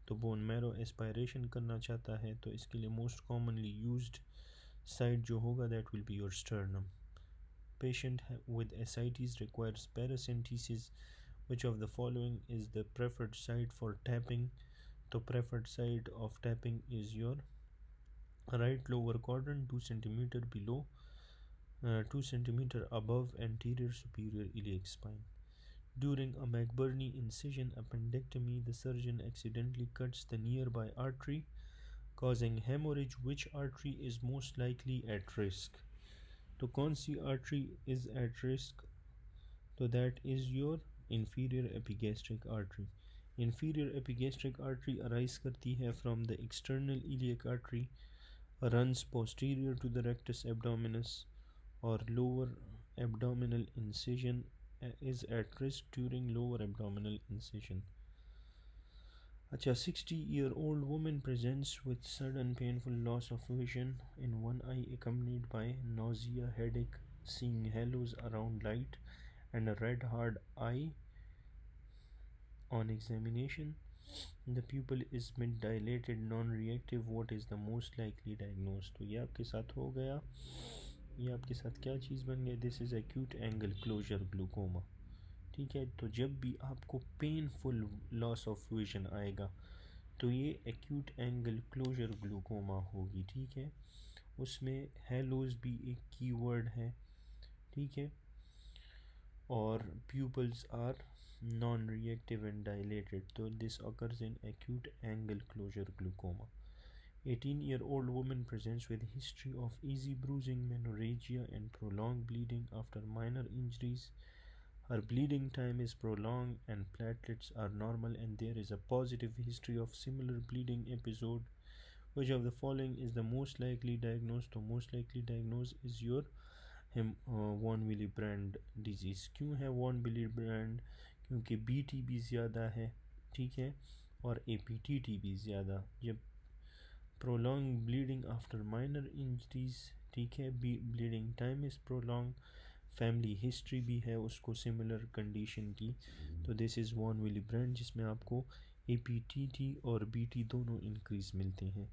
Speaker 1: तो bone marrow aspiration करना चाहता है, तो इसके लिए most commonly used site जो होगा that will be your sternum. patient with ascites requires paracentesis. Which of the following is the preferred site for tapping? The preferred site of tapping is your right lower quadrant, 2 centimeter below, 2 centimeter above anterior superior iliac spine. During a McBurney incision appendectomy, the surgeon accidentally cuts the nearby artery, causing hemorrhage. Which artery is most likely at risk? तो कौन सी artery is at risk? तो that is your inferior epigastric artery. Inferior epigastric artery arise करती है from the external iliac artery, runs posterior to the rectus abdominis, or lower abdominal incision is at risk during lower abdominal incision. अच्छा, 60-year-old woman presents with sudden painful loss of vision in one eye accompanied by nausea, headache, seeing halos around light, and a red hard eye. On examination, the pupil is mid-dilated, non-reactive. What is the most likely diagnosis? तो ये आपके साथ हो गया, ये आपके साथ क्या चीज़ बन गया? This is acute angle closure glaucoma. ठीक है, तो जब भी आपको पेनफुल लॉस ऑफ विजन आएगा तो ये एक्यूट एंगल क्लोजर ग्लूकोमा होगी। ठीक है, उसमें हेलोज भी एक कीवर्ड है। ठीक है, और pupils are non-reactive and dilated, so this occurs in acute angle closure glaucoma. 18-year-old woman presents with history of easy bruising, menorrhagia, and prolonged bleeding after minor injuries. Her bleeding time is prolonged and platelets are normal, and there is a positive history of similar bleeding episode. Which of the following is the most likely diagnosis? The most likely diagnosis is your von Willie brand disease. क्यों है वॉन विली ब्रांड? क्योंकि बी टी बी ज़्यादा है। ठीक है, और ए पी टी टी भी ज़्यादा। जब prolong bleeding after minor injuries, ठीक है, bleeding time is prolong, family history भी है उसको सिमिलर कंडीशन की, तो this is von Willie brand, जिसमें आपको ए पी टी टी और बी टी दोनों इंक्रीज़ मिलते हैं।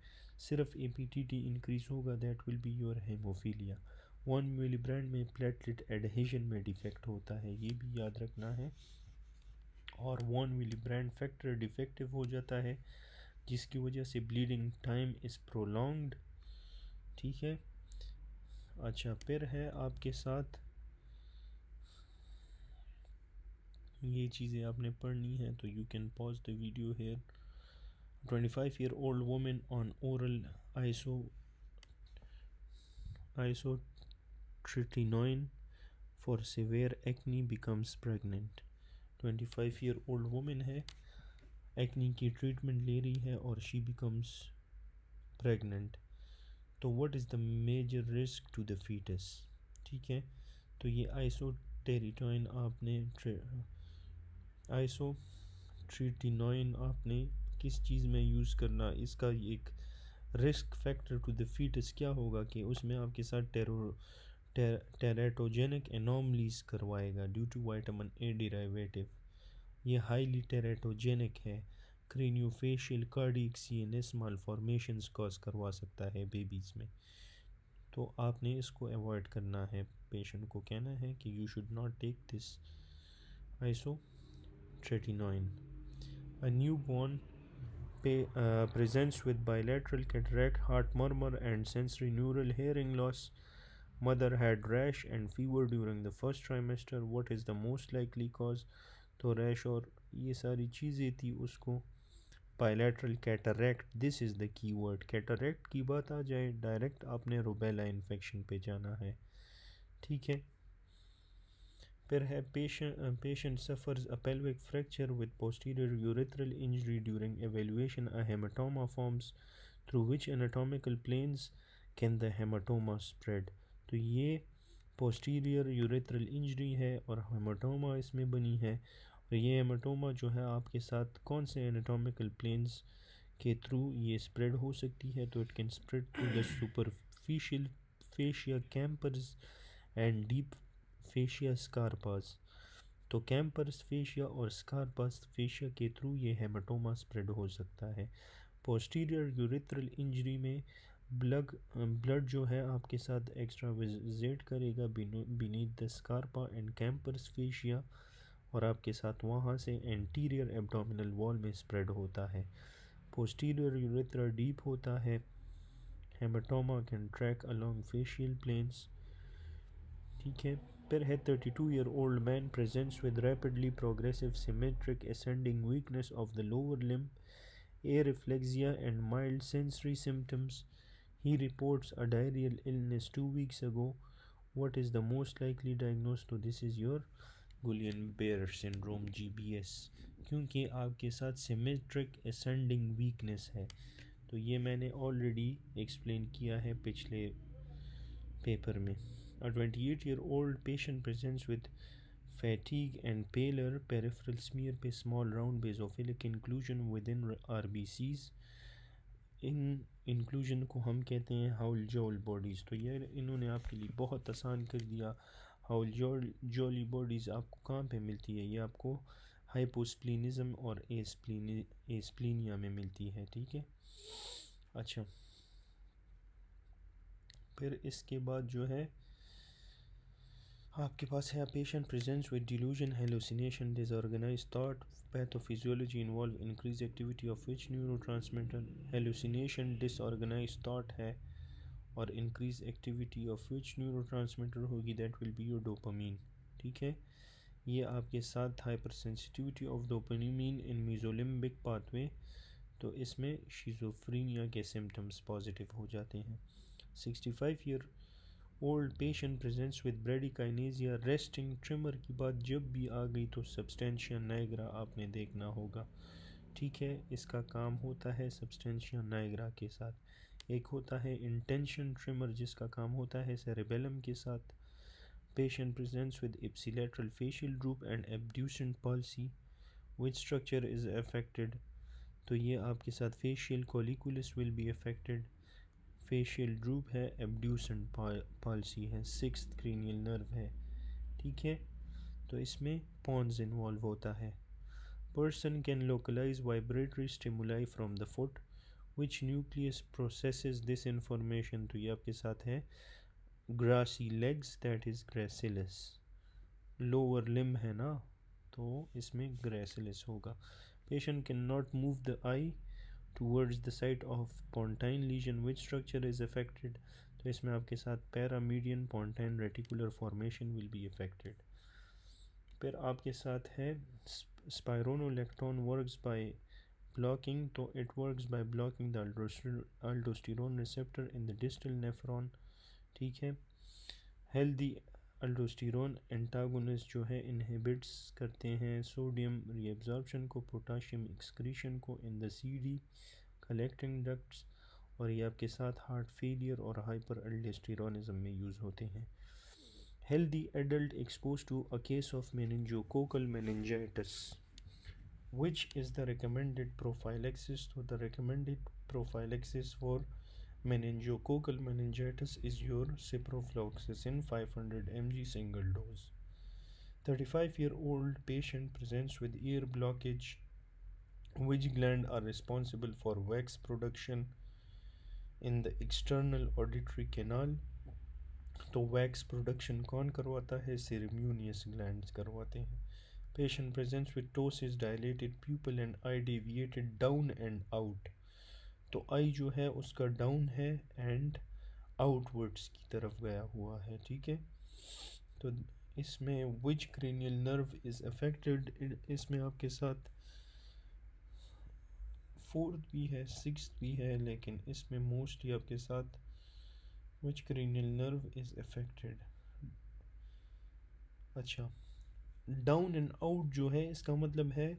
Speaker 1: सिर्फ A P T T increase होगा, that will be your haemophilia. Von Willie brand में प्लेटलेट एडहेजन में डिफेक्ट होता है, ये भी याद रखना है। और von Willie brand factor defective हो जाता है, जिसकी वजह से ब्लीडिंग टाइम इज़ प्रोलॉन्ग्ड। ठीक है, अच्छा, फिर है आपके साथ ये चीज़ें आपने पढ़नी है, तो you can pause the video hair. 25-year-old woman on oral isotretinoin for severe acne becomes pregnant. 25-year-old woman है, एक्नी की ट्रीटमेंट ले रही है और शी बिकम्स प्रेग्नेंट। तो what is the major risk to the foetus? ठीक है, तो ये आइसोट्रेटिनोइन आपने किस चीज़ में यूज़ करना, इसका एक risk factor to the foetus क्या होगा कि उसमें आपके साथ टेराटोजेनिक एनॉमलीज करवाएगा due to vitamin A derivative. ये हाईली टेराटोजेनिक है, craniofacial cardiac CNS malformations cause करवा सकता है बेबीज़ में, तो आपने इसको अवॉइड करना है। पेशेंट को कहना है कि you should not take this isotretinoin. A newborn presents with bilateral cataract, heart murmur, and sensory neural hearing loss. Mother had rash and fever during the first trimester. What is the most likely cause? तो रैश और ये सारी चीज़ें थी उसको। Bilateral cataract, this is the key word. Cataract की बात आ जाए, डायरेक्ट आपने रूबेला इन्फेक्शन पे जाना है। ठीक है, फिर है patient suffers a pelvic fracture with posterior urethral injury during evaluation, a haematoma forms through which anatomical planes can the haematoma spread. तो ये पोस्टीरियर यूरेथ्रल इंजरी है और हेमाटोमा इसमें बनी है, और ये हेमाटोमा जो है आपके साथ कौन से एनाटॉमिकल प्लेन्स के थ्रू ये स्प्रेड हो सकती है? तो it can spread through the superficial fascia Camper's and deep fascia Scarpa's. तो कैम्पर्स फेशिया और स्कारपास फेशिया के थ्रू ये हेमाटोमा स्प्रेड हो सकता है। पोस्टीरियर यूरेथ्रल इंजरी में ब्लड जो है आपके साथ एक्स्ट्रा विजिट करेगा beneath the Scarpa and Camper's fascia, और आपके साथ वहाँ से एंटीरियर एब्डोमिनल वॉल में स्प्रेड होता है। पोस्टीरियर यूरेथ्रा डीप होता है। Haematoma can track along fascial planes. ठीक है। फिर है 32-year-old man presents with rapidly progressive symmetric ascending weakness of the lower limb, areflexia and mild sensory symptoms. He reports a diarrheal illness 2 weeks ago. What is the most likely diagnosis? तो this is your Guillain-Barré syndrome GBS, क्योंकि आपके साथ सिमेट्रिक असेंडिंग वीकनेस है। तो ये मैंने ऑलरेडी एक्सप्लेन किया है पिछले पेपर में। A 28-year-old patient presents with fatigue and pallor, peripheral smear पे small round basophilic inclusion within RBCs। इन इंक्लूजन को हम कहते हैं हाउल जॉल बॉडीज़। तो ये इन्होंने आपके लिए बहुत आसान कर दिया। हाउल जॉली बॉडीज़ आपको कहाँ पे मिलती है? ये आपको हाइपोस्प्लीनिज्म और एस्प्लीनिया में मिलती है। ठीक है। अच्छा, फिर इसके बाद जो है आपके पास है patient presents with delusion, hallucination, disorganised thought, pathophysiology involve increase activity of which neurotransmitter? Hallucination disorganised thought है और increase activity of which neurotransmitter होगी? That will be your dopamine. ठीक है। ये आपके साथ hypersensitivity of dopamine in mesolimbic pathway, तो इसमें शिज़ोफ्रेनिया के सिम्टम्स पॉजिटिव हो जाते हैं। 65-year-old patient presents with bradykinesia, resting tremor की बात जब भी आ गई तो सब्सटेंशिया नाइग्रा आपने देखना होगा। ठीक है। इसका काम होता है सब्सटेंशिया नाइग्रा के साथ। एक होता है इंटेंशन ट्रिमर जिसका काम होता है सेरेबेलम के साथ। Patient presents with ipsilateral facial droop and abducens palsy, which structure is affected? तो ये आपके साथ facial colliculus will be affected, facial droop है, एब्ड्यूसेंट पॉलिसी है, सिक्स्थ क्रेनियल नर्व है। ठीक है। तो इसमें पॉन्स इन्वॉल्व होता है। Person can localise vibratory stimuli from the foot, which nucleus processes this information? तो ये आपके साथ है grassy legs, that is gracilis. Lower limb है ना, तो इसमें ग्रेसिलिस होगा। Patient can not move the I towards the site of pontine lesion, which structure is affected? तो इसमें आपके साथ paramedian pontine reticular formation will be affected. फिर आपके साथ है स्पाइरोनोलेक्टोन वर्क्स बाय ब्लॉकिंग, तो it works by blocking the aldosterone receptor in the distal nephron. ठीक है। हेल्दी अल्डोस्टेरोन एंटागोनिस्ट जो है इनहिबिट्स करते हैं सोडियम रीअब्जॉर्प्शन को, पोटाशियम एक्सक्रीशन को in the CD collecting ducts, और ये आपके साथ हार्ट फेलियर और हाइपर अल्डोस्टेरोनिज्म में यूज़ होते हैं। Healthy adult expose to a case of meningococcal meningitis, which is the recommended prophylaxis? तो the recommended prophylaxis for meningococcal meningitis is your ciprofloxacin 500 mg single dose. 35-year-old patient presents with ear blockage. Which gland are responsible for wax production in the external auditory canal? तो वैक्स प्रोडक्शन कौन करवाता है? सेरेम्यूनियस ग्लैंड्स करवाते हैं। Patient presents with ptosis, dilated pupil and eye deviated down and out, तो आई जो है उसका डाउन है एंड आउटवर्ड्स की तरफ गया हुआ है। ठीक है। तो इसमें विच क्रेनियल नर्व इज़ अफेक्टेड? इसमें आपके साथ फोर्थ भी है, सिक्स्थ भी है, लेकिन इसमें मोस्टली आपके साथ विच क्रेनियल नर्व इज़ अफेक्टेड? अच्छा, डाउन एंड आउट जो है इसका मतलब है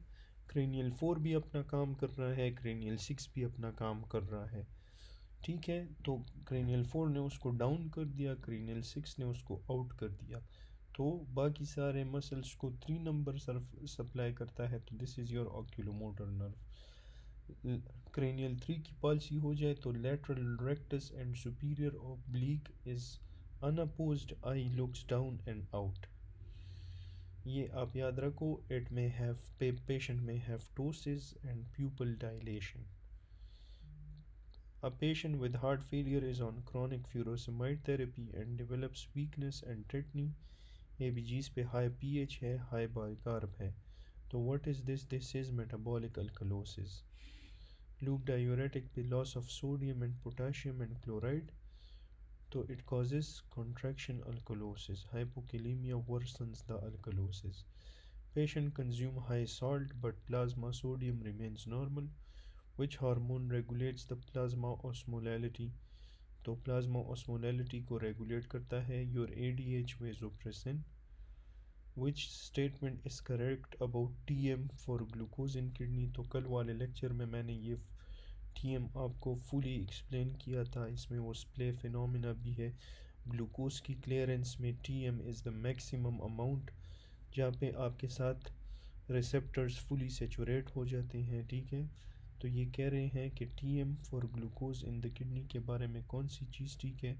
Speaker 1: क्रेनियल 4 भी अपना काम कर रहा है, क्रेनियल 6 भी अपना काम कर रहा है। ठीक है। तो क्रेनियल 4 ने उसको डाउन कर दिया, क्रेनियल 6 ने उसको आउट कर दिया, तो बाकी सारे मसल्स को 3 नंबर सप्लाई करता है। तो this is your oculomotor nerve. Cranial 3 की पॉलिसी हो जाए तो lateral rectus and superior oblique is unopposed, eye looks down and out. ये आप याद रखो। इट मे हैव पेशेंट में have ptosis and pupil dilation. A patient with heart failure is on chronic furosemide therapy and develops weakness and tetany. ABGs पे high pH है, high bicarb है. तो what is this? This is metabolic alkalosis. Loop diuretic पे loss of sodium and potassium and chloride. So it causes contraction alkalosis. Hypokalemia worsens the alkalosis. Patient consume high salt but plasma sodium remains normal. Which hormone regulates the plasma osmolality? तो प्लाज्मा osmolality को रेगुलेट करता है your ADH vasopressin. Which statement is correct about TM for glucose in kidney? तो कल वाले लेक्चर में मैंने ये TM आपको फुली एक्सप्लेन किया था. इसमें वो स्प्ले फिनोमिना भी है. ग्लूकोज की क्लियरेंस में TM is the maximum amount जहाँ पे आपके साथ रिसेप्टर्स फुली सेचुरेट हो जाते हैं. ठीक है, तो ये कह रहे हैं कि TM for glucose in the kidney के बारे में कौन सी चीज़ ठीक है.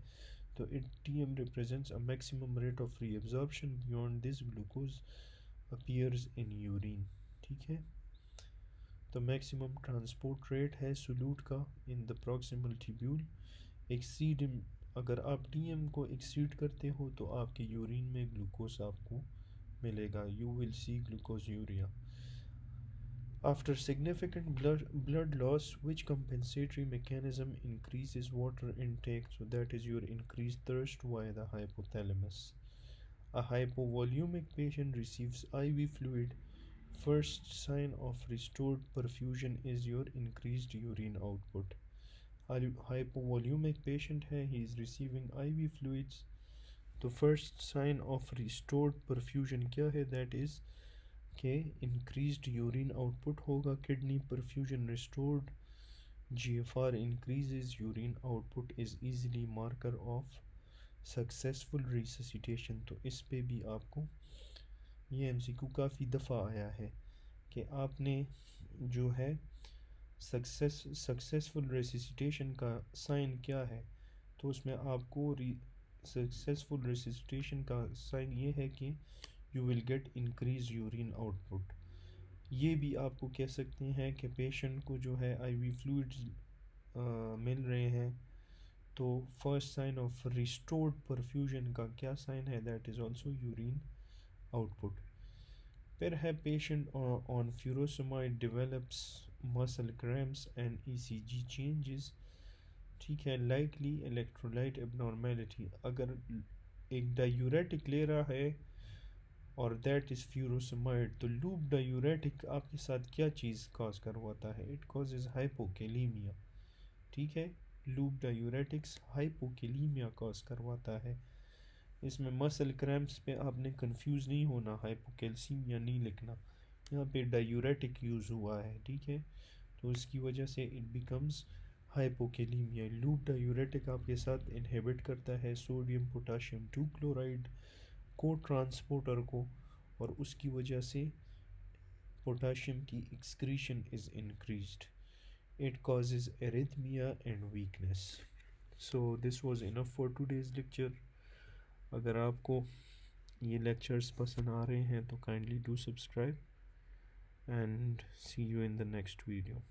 Speaker 1: तो TM represents a maximum rate of reabsorption. Beyond this, glucose appears in urine. ठीक है, तो मैक्सिमम ट्रांसपोर्ट रेट है सोल्यूट का in the proximal tubule. Exceed, अगर आप TM को एक्सीड करते हो तो आपके यूरिन में ग्लूकोज आपको मिलेगा. You will see glucosuria. After significant blood loss, which compensatory mechanism increases water intake? So that is your increased thirst via the hypothalamus. A hypovolemic patient receives IV fluid. First sign of restored perfusion is your increased urine output. Hypovolemic patient है, he is receiving IV fluids. तो first sign of restored perfusion क्या है? That is के increased urine output होगा. kidney perfusion restored. GFR increases. urine output is easily marker of successful resuscitation. तो इस पे भी आपको ये MCQ काफ़ी दफ़ा आया है कि आपने जो है सक्सेसफुल रेसिसिटेशन का साइन क्या है. तो उसमें आपको सक्सेसफुल रेसिसिटेशन का साइन ये है कि you will get increase urine output. ये भी आपको कह सकते हैं कि पेशेंट को जो है IV फ्लूइड्स मिल रहे हैं. तो first sign of restored perfusion का क्या साइन है? That is also urine output. फिर है patient on furosemide develops muscle cramps and ECG changes. ठीक है, लाइकली इलेक्ट्रोलाइट एबनॉर्मेलिटी. अगर एक डायूरेटिक ले रहा है और दैट इज़ फ्यूरोसेमाइड, तो लूप डायूरेटिक आपके साथ क्या चीज़ कॉज करवाता है? It causes hypokalaemia. ठीक है, लूप डायूरेटिक्स हाइपोकेलीमिया कॉज करवाता है. इसमें मसल क्रैम्प्स पे आपने कंफ्यूज नहीं होना, हाइपोकैल्सीमिया नहीं लिखना. यहाँ पे डायूरेटिक यूज़ हुआ है. ठीक है, तो इसकी वजह से it becomes hypokalemia. Loop diuretic आपके साथ इनहिबिट करता है सोडियम पोटाशियम 2 क्लोराइड को ट्रांसपोर्टर को, और उसकी वजह से पोटाशियम की excretion is increased. It causes arrhythmia and weakness. So this was enough for today's lecture. अगर आपको ये लेक्चर्स पसंद आ रहे हैं तो kindly do subscribe and see you in the next video.